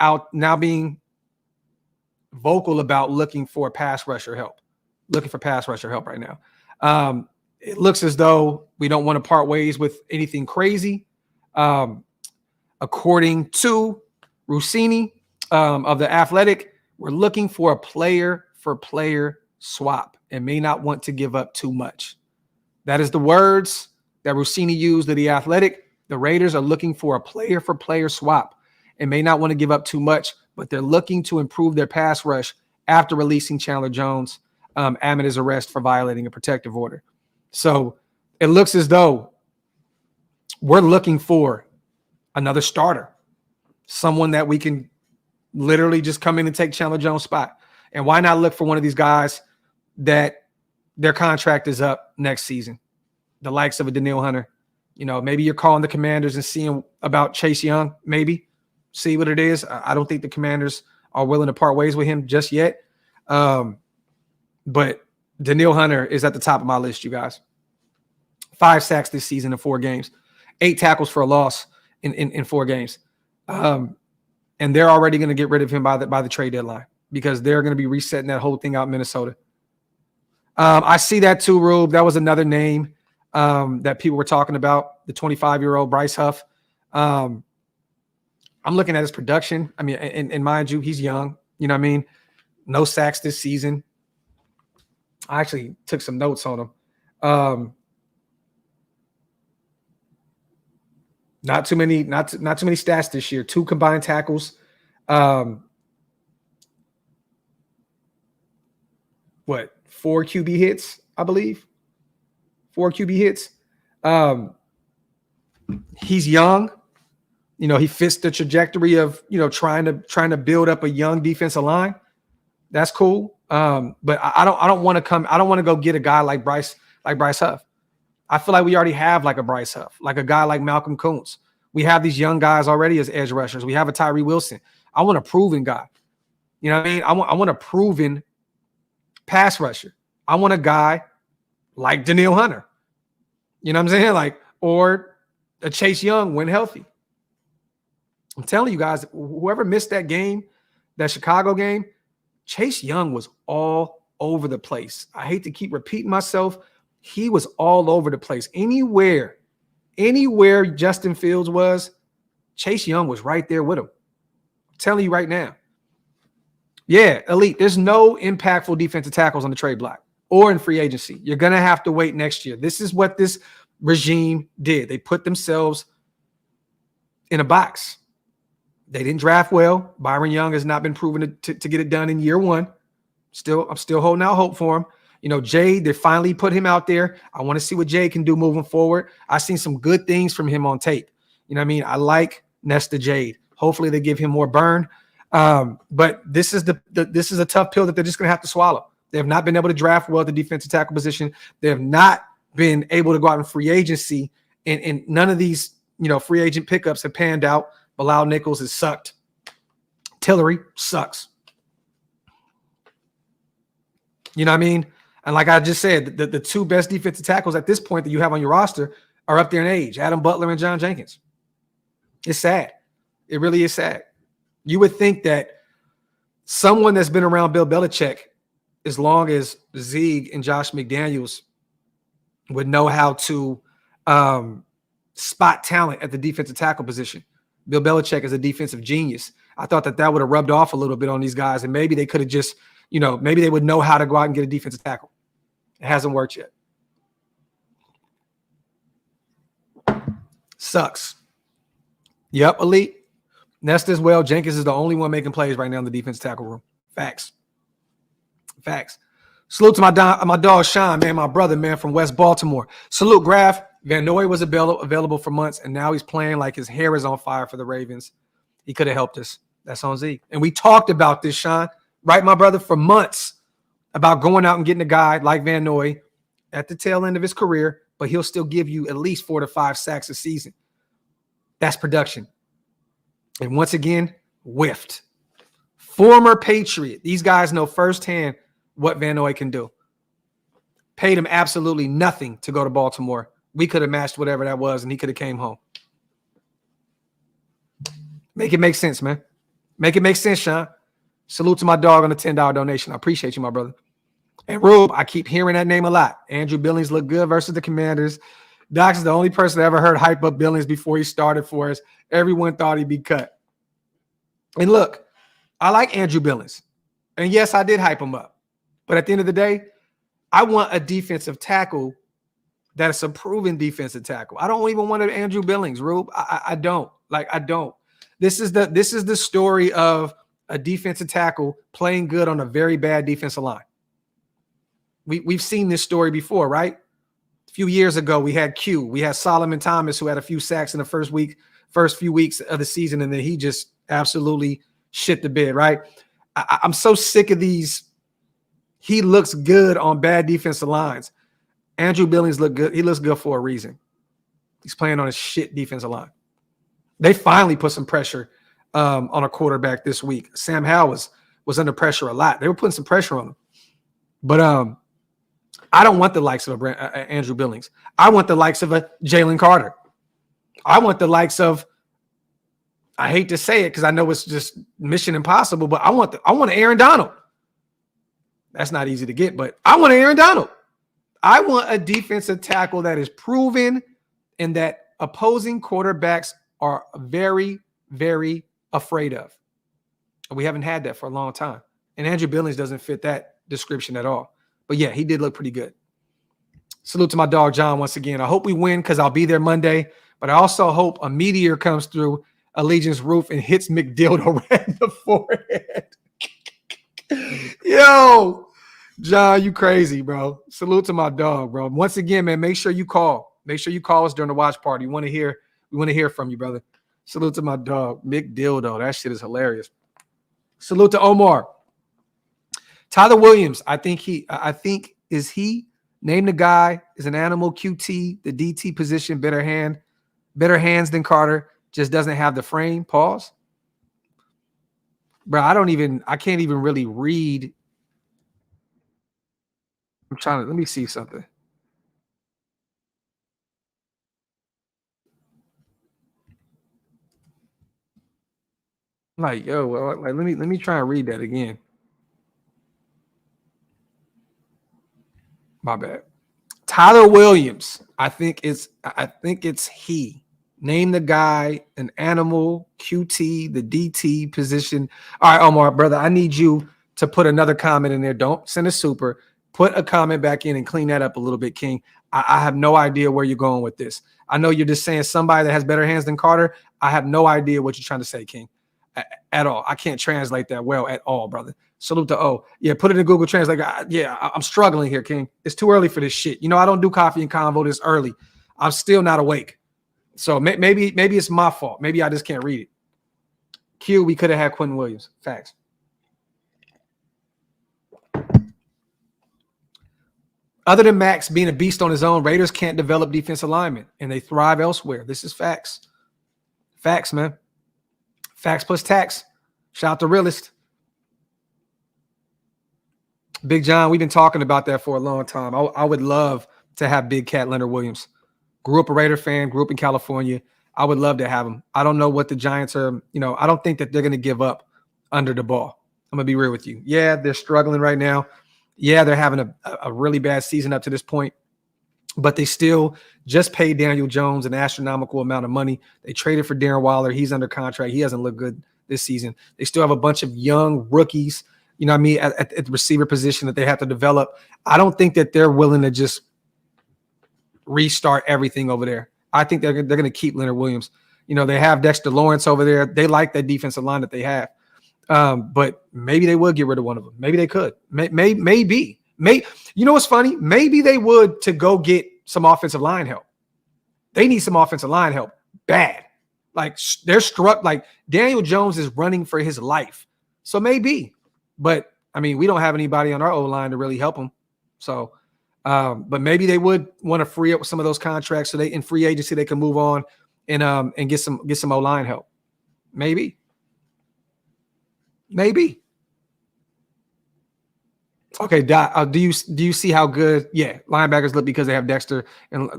vocal about looking for pass rusher help right now. It looks as though we don't want to part ways with anything crazy. According to Rossini of The Athletic, we're looking for a player-for-player swap and may not want to give up too much. That is the words that Rossini used to The Athletic. The Raiders are looking for a player-for-player swap and may not want to give up too much, but they're looking to improve their pass rush after releasing Chandler Jones amid his arrest for violating a protective order. So it looks as though we're looking for another starter, someone that we can literally just come in and take Chandler Jones' spot. And why not look for one of these guys that their contract is up next season, the likes of a Danielle Hunter? You know, maybe you're calling the Commanders and seeing about Chase Young, maybe see what it is. I don't think the Commanders are willing to part ways with him just yet. But Danielle Hunter is at the top of my list, you guys. 5 sacks this season in 4 games, 8 tackles for a loss in 4 games. And they're already going to get rid of him by the trade deadline because they're going to be resetting that whole thing out in Minnesota. I see that too, Rube. That was another name that people were talking about, the 25-year-old Bryce Huff. I'm looking at his production. I mean, and mind you, he's young. You know what I mean? No sacks this season. I actually took some notes on him. Not too many stats this year. 2 combined tackles. 4 QB hits, I believe. 4 QB hits. He's young. You know, he fits the trajectory of, you know, trying to build up a young defensive line. That's cool. But I don't want to go get a guy like Bryce Huff. I feel like we already have like a Bryce Huff, like a guy like Malcolm Kuntz. We have these young guys already as edge rushers. We have a Tyree Wilson. I want a proven guy. You know what I mean? I want a proven pass rusher. I want a guy like Danielle Hunter. You know what I'm saying? Like, or a Chase Young when healthy. I'm telling you guys, whoever missed that game, that Chicago game, Chase Young was all over the place. I hate to keep repeating myself. He was all over the place. Anywhere Justin Fields was, Chase Young was right there with him. I'm telling you right now. Yeah, elite. There's no impactful defensive tackles on the trade block or in free agency. You're going to have to wait next year. This is what this regime did. They put themselves in a box. They didn't draft well. Byron Young has not been proven to get it done in year 1. I'm still holding out hope for him. You know, Jade, they finally put him out there. I want to see what Jade can do moving forward. I've seen some good things from him on tape. You know what I mean? I like Nesta Jade. Hopefully they give him more burn. But this is a tough pill that they're just going to have to swallow. They have not been able to draft well at the defensive tackle position. They have not been able to go out in free agency. And none of these, you know, free agent pickups have panned out. Bilal Nichols has sucked. Tillery sucks. You know what I mean? And like I just said, the 2 best defensive tackles at this point that you have on your roster are up there in age, Adam Butler and John Jenkins. It's sad. It really is sad. You would think that someone that's been around Bill Belichick as long as Zeke and Josh McDaniels would know how to spot talent at the defensive tackle position. Bill Belichick is a defensive genius. I thought that would have rubbed off a little bit on these guys, and maybe they could have just, you know, maybe they would know how to go out and get a defensive tackle. It hasn't worked yet. Sucks. Yep, elite. Nesta as well. Jenkins is the only one making plays right now in the defensive tackle room. Facts. Salute to my dog Sean, man, my brother, man, from West Baltimore. Salute, Graphk. Van Noy was available for months, and now he's playing like his hair is on fire for the Ravens. He could have helped us. That's on Zeke. And we talked about this, Sean, right, my brother, for months about going out and getting a guy like Van Noy at the tail end of his career, but he'll still give you at least 4 to 5 sacks a season. That's production. And once again, whiffed. Former Patriot. These guys know firsthand what Van Noy can do. paid him absolutely nothing to go to Baltimore. We could have matched whatever that was, and he could have came home. Make it make sense, man. Make it make sense, Sean. Salute to my dog on the $10 donation. I appreciate you, my brother. And Rube, I keep hearing that name a lot. Andrew Billings looked good versus the Commanders. Doc's is the only person that ever heard hype up Billings before he started for us. Everyone thought he'd be cut. And look, I like Andrew Billings. And yes, I did hype him up. But at the end of the day, I want a defensive tackle that's a proven defensive tackle. I don't even want an Andrew Billings, Rube. I don't. I don't. This is the story of a defensive tackle playing good on a very bad defensive line. We've seen this story before, right? A few years ago, we had Q. We had Solomon Thomas, who had a few sacks in the first few weeks of the season, and then he just absolutely shit the bed, right? I'm so sick of these. He looks good on bad defensive lines. Andrew Billings look good. He looks good for a reason. He's playing on a shit defensive line. They finally put some pressure on a quarterback this week. Sam Howell was under pressure a lot. They were putting some pressure on him. But I don't want the likes of Andrew Billings. I want the likes of a Jalen Carter. I want the likes of, I hate to say it because I know it's just mission impossible, but I want an Aaron Donald. That's not easy to get, but I want an Aaron Donald. I want a defensive tackle that is proven and that opposing quarterbacks are very, very afraid of. We haven't had that for a long time. And Andrew Billings doesn't fit that description at all. But yeah, he did look pretty good. Salute to my dog, John, once again. I hope we win because I'll be there Monday. But I also hope a meteor comes through Allegiant's roof and hits McDildo right in the forehead. Yo, John, you crazy, bro. Salute to my dog, bro. Once again, man, make sure you call. Make sure you call us during the watch party. We want to hear from you, brother. Salute to my dog, McDildo. That shit is hilarious. Salute to Omar. Tyler Williams, I think is he named the guy is an animal QT, the DT position, better hands than Carter, just doesn't have the frame. Pause. Bro, I can't even really read. Let me see something. Let me try and read that again. My bad. Tyler Williams. I think it's he. Name the guy, an animal, QT, the DT position. All right, Omar, brother, I need you to put another comment in there. Don't send a super. Put a comment back in and clean that up a little bit, King. I have no idea where you're going with this. I know you're just saying somebody that has better hands than Carter. I have no idea what you're trying to say, King, at all. I can't translate that well at all, brother. Salute to O. Yeah, put it in Google Translate. I'm struggling here, King. It's too early for this shit. You know, I don't do coffee and convo this early. I'm still not awake. So maybe it's my fault. Maybe I just can't read it. Q, we could have had Quentin Williams. Facts. Other than Max being a beast on his own, Raiders can't develop defensive linemen, and they thrive elsewhere. This is facts. Facts, man. Facts plus tax. Shout out to Realist. Big John, we've been talking about that for a long time. I would love to have Big Cat Leonard Williams. Grew up a Raider fan, grew up in California. I would love to have him. I don't know what the Giants are, I don't think that they're going to give up under the ball. I'm going to be real with you. Yeah, they're struggling right now. Yeah, they're having a really bad season up to this point. But they still just paid Daniel Jones an astronomical amount of money. They traded for Darren Waller. He's under contract. He hasn't looked good this season. They still have a bunch of young rookies, at the receiver position that they have to develop. I don't think that they're willing to just restart everything over there. I think they're going to keep Leonard Williams. They have Dexter Lawrence over there. They like that defensive line that they have. But maybe they would get rid of one of them. Maybe they could. Maybe. You know what's funny? Maybe they would to go get some offensive line help. They need some offensive line help bad. Like they're struck. Like Daniel Jones is running for his life. So maybe. But we don't have anybody on our O-line to really help him. So, but maybe they would want to free up some of those contracts so they in free agency they can move on and get some O-line help. Maybe. Okay, do you see how good? Yeah, linebackers look because they have Dexter and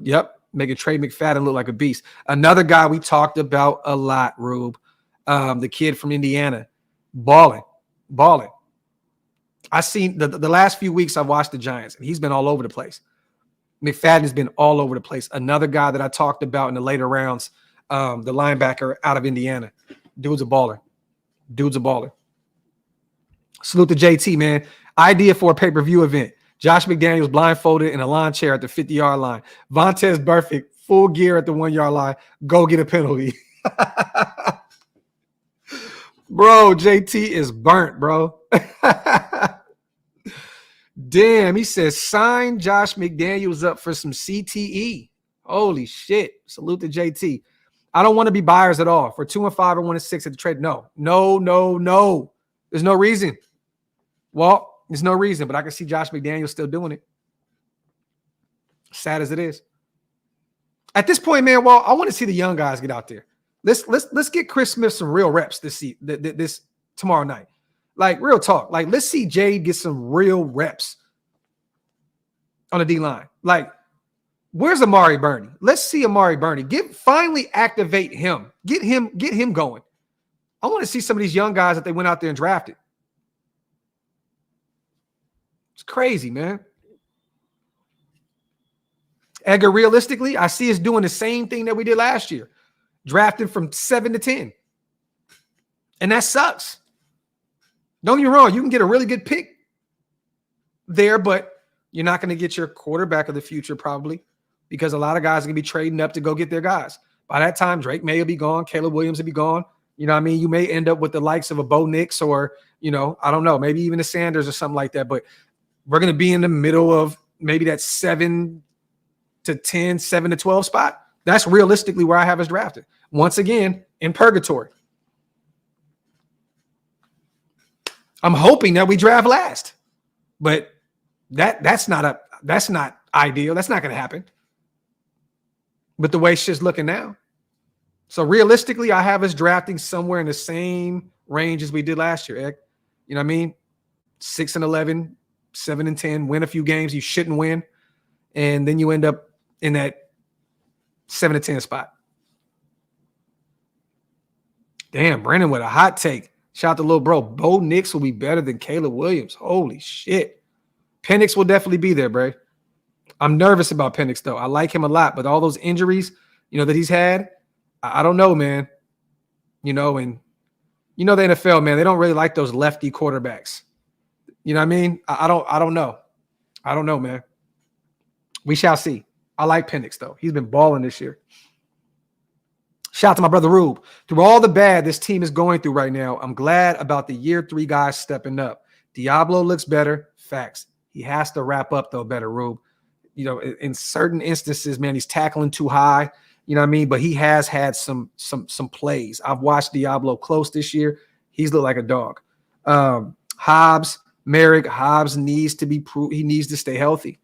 making Trey McFadden look like a beast. Another guy we talked about a lot, Rube, the kid from Indiana, balling. I seen the last few weeks I've watched the Giants, and he's been all over the place. McFadden has been all over the place. Another guy that I talked about in the later rounds, the linebacker out of Indiana. Dude's a baller. Salute to JT, man. Idea for a pay-per-view event. Josh McDaniels blindfolded in a lawn chair at the 50-yard line. Vontaze Burfict, full gear at the 1-yard line. Go get a penalty. Bro, JT is burnt, bro. Damn, he says sign Josh McDaniels up for some CTE. Holy shit. Salute to JT. I don't want to be buyers at all. For 2-5 or 1-6 at the trade. No. There's no reason. Well, there's no reason, but I can see Josh McDaniels still doing it. Sad as it is. At this point, man, well, I want to see the young guys get out there. Let's get Chris Smith some real reps this tomorrow night. Like, real talk. Like, let's see Jade get some real reps on the D-line. Like, where's Amari Burney? Let's see Amari Burney. Finally activate him. Get him going. I want to see some of these young guys that they went out there and drafted. It's crazy, man. Edgar, realistically, I see us doing the same thing that we did last year. Drafting from 7 to 10. And that sucks. Don't get me wrong. You can get a really good pick there, but you're not going to get your quarterback of the future probably because a lot of guys are going to be trading up to go get their guys. By that time, Drake May will be gone. Caleb Williams will be gone. You know what I mean? You may end up with the likes of a Bo Nix or, I don't know, maybe even a Sanders or something like that. But we're going to be in the middle of maybe that 7 to 10, 7 to 12 spot. That's realistically where I have us drafted. Once again, in purgatory. I'm hoping that we draft last, but that's not ideal. That's not going to happen. But the way shit's looking now. So realistically, I have us drafting somewhere in the same range as we did last year, Ed. You know what I mean? 6-11, 7-10, win a few games you shouldn't win. And then you end up in that 7 to 10 spot. Damn, Brandon with a hot take. Shout out to little bro. Bo Nix will be better than Caleb Williams. Holy shit. Penix will definitely be there, bro. I'm nervous about Penix, though. I like him a lot, but all those injuries, that he's had, I don't know, man. And the NFL, man, they don't really like those lefty quarterbacks. You know what I mean? I don't know. I don't know, man. We shall see. I like Penix, though. He's been balling this year. Shout out to my brother Rube. Through all the bad this team is going through right now, I'm glad about the year 3 guys stepping up. Diablo looks better. Facts. He has to wrap up, though, better, Rube. In certain instances, man, he's tackling too high. You know what I mean? But he has had some plays. I've watched Diablo close this year. He's looked like a dog. Hobbs, Merrick, Hobbs needs to be he needs to stay healthy.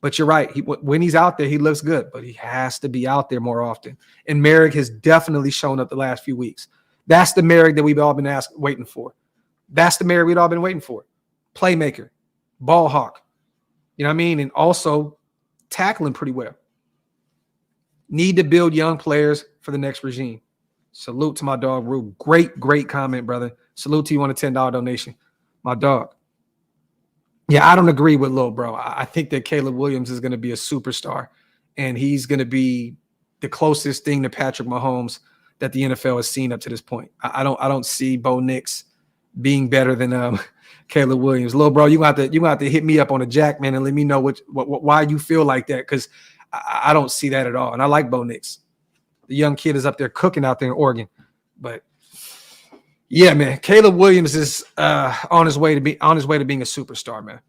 But you're right. When he's out there, he looks good, but he has to be out there more often. And Merrick has definitely shown up the last few weeks. That's the Merrick that we've all been waiting for. That's the Merrick we've all been waiting for. Playmaker, ball hawk. You know what I mean? And also tackling pretty well. Need to build young players for the next regime. Salute to my dog, Rube. Great comment, brother. Salute to you on a $10 donation. My dog. Yeah, I don't agree with Lil Bro. I think that Caleb Williams is going to be a superstar, and he's going to be the closest thing to Patrick Mahomes that the NFL has seen up to this point. I don't see Bo Nix being better than Caleb Williams. Lil Bro, you got to hit me up on a jack, man, and let me know why you feel like that, because I don't see that at all. And I like Bo Nix. The young kid is up there cooking out there in Oregon, but. Yeah, man. Caleb Williams is on his way to being a superstar, man.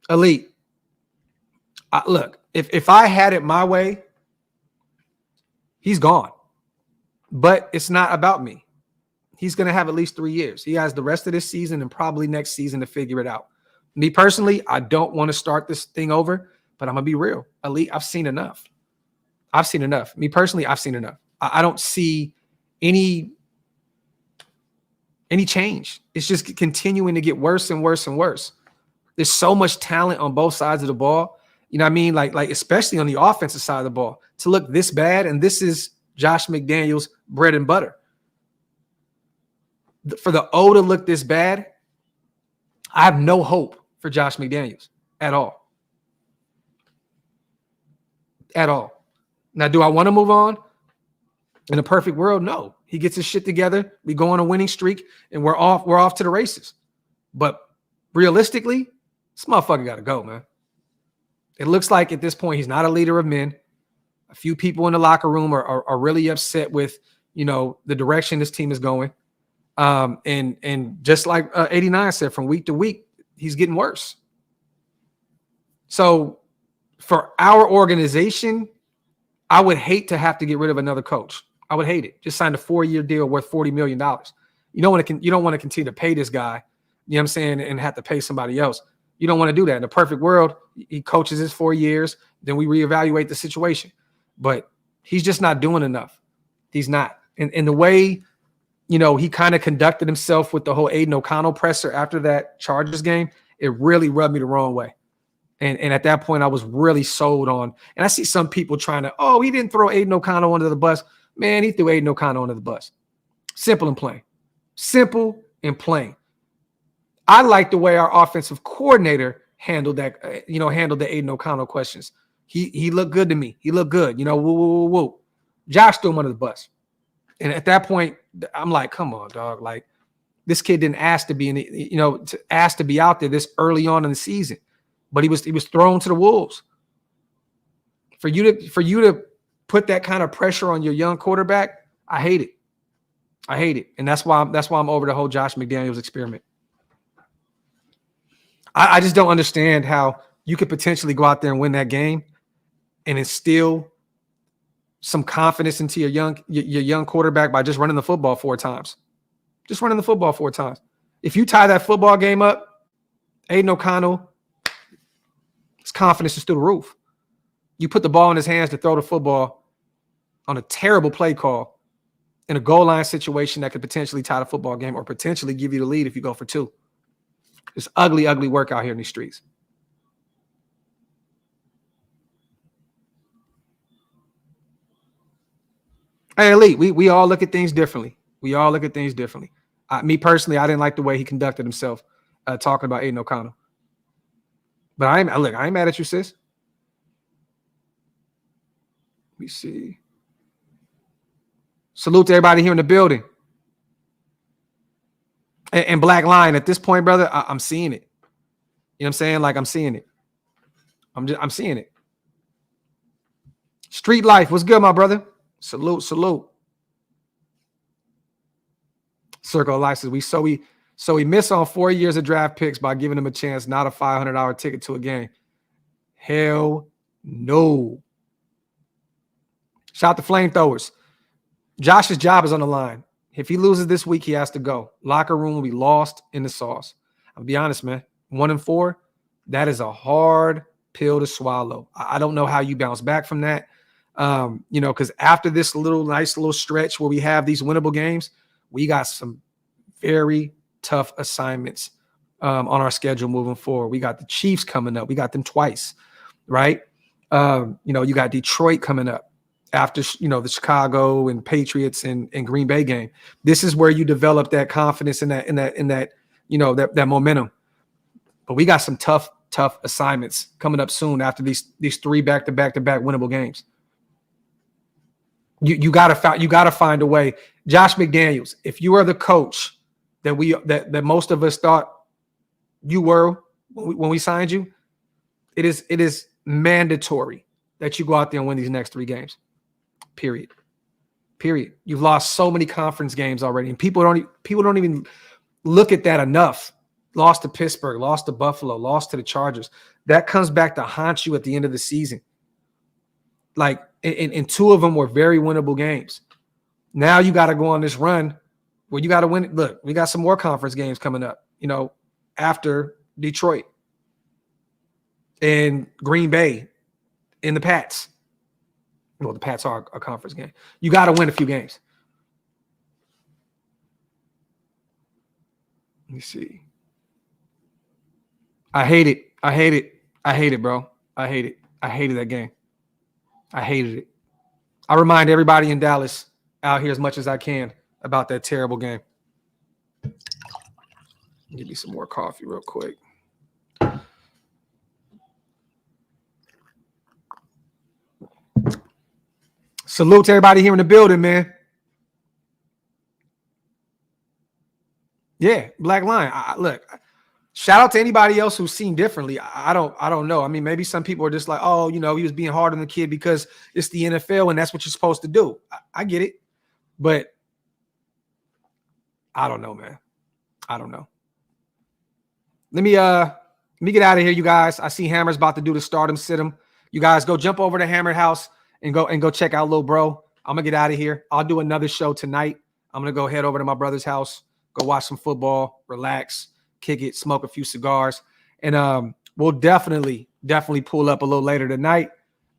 Elite. Look, if I had it my way, he's gone. But it's not about me. He's going to have at least 3 years. He has the rest of this season and probably next season to figure it out. Me personally, I don't want to start this thing over, but I'm going to be real. Elite, I've seen enough. Me personally, I've seen enough. I don't see any any change. It's just continuing to get worse and worse and worse. There's so much talent on both sides of the ball. You know what I mean? Like especially on the offensive side of the ball to look this bad. And this is Josh McDaniels' bread and butter. For the O to look this bad, I have no hope for Josh McDaniels at all. At all. Now, do I want to move on? In a perfect world, no. He gets his shit together. We go on a winning streak, and we're off to the races. But realistically, this motherfucker got to go, man. It looks like at this point he's not a leader of men. A few people in the locker room are really upset with, the direction this team is going. And just like 89 said, from week to week, he's getting worse. So for our organization, I would hate to have to get rid of another coach. I would hate it. Just signed a 4-year deal worth $40 million. You don't want to continue to pay this guy, you know what I'm saying, and have to pay somebody else. You don't want to do that. In a perfect world, he coaches his 4 years, then we reevaluate the situation. But he's just not doing enough. He's not. And the way, he kind of conducted himself with the whole Aiden O'Connell presser after that Chargers game, it really rubbed me the wrong way. And at that point, I was really sold on. And I see some people trying to, he didn't throw Aiden O'Connell under the bus. Man, he threw Aiden O'Connell under the bus. Simple and plain. Simple and plain. I like the way our offensive coordinator handled that, handled the Aiden O'Connell questions. He looked good to me. He looked good. Woo. Josh threw him under the bus. And at that point, I'm like, come on, dog. Like, this kid didn't ask to be ask to be out there this early on in the season. But he was thrown to the wolves. For you to put that kind of pressure on your young quarterback, I hate it. I hate it. And that's why I'm over the whole Josh McDaniels experiment. I just don't understand how you could potentially go out there and win that game and instill some confidence into your young quarterback by just running the football 4 times. Just running the football 4 times. If you tie that football game up, Aiden O'Connell, his confidence is through the roof. You put the ball in his hands to throw the football on a terrible play call in a goal line situation that could potentially tie the football game or potentially give you the lead if you go for 2. It's ugly, ugly work out here in these streets. Hey, Elite, we all look at things differently. Me personally, I didn't like the way he conducted himself talking about Aiden O'Connell. But I ain't mad at you, sis. Let me see. Salute to everybody here in the building. And Black Lion, at this point, brother, I'm seeing it. You know what I'm saying? Like, I'm seeing it. I'm seeing it. Street life. What's good, my brother? Salute. Circle of Life says, so he missed on 4 years of draft picks by giving him a chance, not a $500 ticket to a game. Hell no. Shout out to Flamethrowers. Josh's job is on the line. If he loses this week, he has to go. Locker room will be lost in the sauce. I'll be honest, man. 1-4, that is a hard pill to swallow. I don't know how you bounce back from that. Because after this nice little stretch where we have these winnable games, we got some very tough assignments on our schedule moving forward. We got the Chiefs coming up. We got them twice, right? You got Detroit coming up after, the Chicago and Patriots and Green Bay game. This is where you develop that confidence in that momentum. But we got some tough assignments coming up soon after these 3 back-to-back winnable games. You gotta find a way. Josh McDaniels, if you are the coach that most of us thought you were when we signed you, it is mandatory that you go out there and win these next 3 games. Period. You've lost so many conference games already, and people don't even look at that enough. Lost to Pittsburgh, lost to Buffalo, lost to the Chargers. That comes back to haunt you at the end of the season. Like, and 2 of them were very winnable games. Now you got to go on this run where you got to win. Look, we got some more conference games coming up, after Detroit and Green Bay and the Pats. Well, the Pats are a conference game. You got to win a few games. Let me see. I hate it. I hate it. I hate it, bro. I hate it. I hated that game. I hated it. I remind everybody in Dallas out here as much as I can about that terrible game. Give me some more coffee real quick. Salute to everybody here in the building, man. Yeah, Black Lion. Look, shout out to anybody else who's seen differently. I don't know. I mean, maybe some people are just like, oh, he was being hard on the kid because it's the NFL and that's what you're supposed to do. I get it, but I don't know, man. I don't know. Let me get out of here, you guys. I see Hammer's about to do the stardom sit 'em. You guys go jump over to Hammer House and go check out Lil Bro. I'm gonna get out of here. I'll do another show tonight. I'm gonna go head over to my brother's house, go watch some football, relax, kick it, smoke a few cigars, and we'll definitely pull up a little later tonight.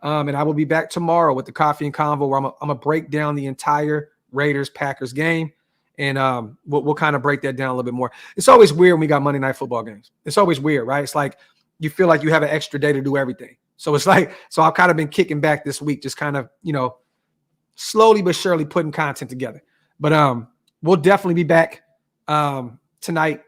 And I will be back tomorrow with the Coffee and Convo, where I'm gonna break down the entire Raiders Packers game. And we'll kind of break that down a little bit more. It's always weird when we got Monday night football games. It's always weird, right? It's like you feel like you have an extra day to do everything. So it's like, so I've kind of been kicking back this week, just kind of, slowly but surely putting content together. But we'll definitely be back tonight,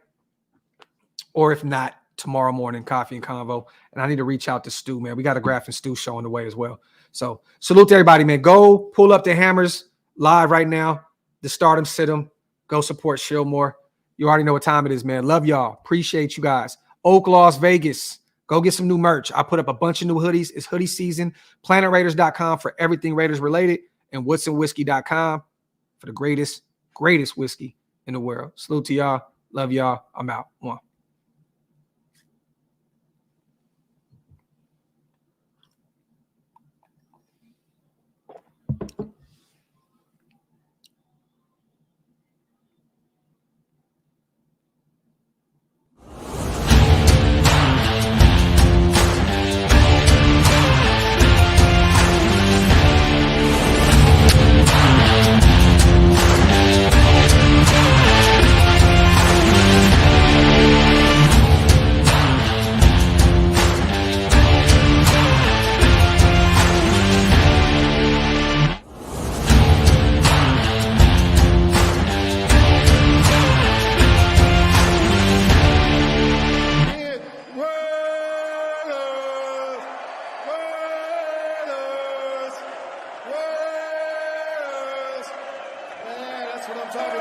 or if not, tomorrow morning, Coffee and Convo. And I need to reach out to Stu, man. We got a Graphk and Stu show on the way as well. So salute to everybody, man. Go pull up the Hammers live right now. The stardom sit 'em. Go support Shillmore. You already know what time it is, man. Love y'all. Appreciate you guys. Oak, Las Vegas. Go get some new merch. I put up a bunch of new hoodies. It's hoodie season. PlanetRaiders.com for everything Raiders related, and WoodsonWhiskey.com for the greatest whiskey in the world. Salute to y'all. Love y'all. I'm out. One. That's what I'm talking about.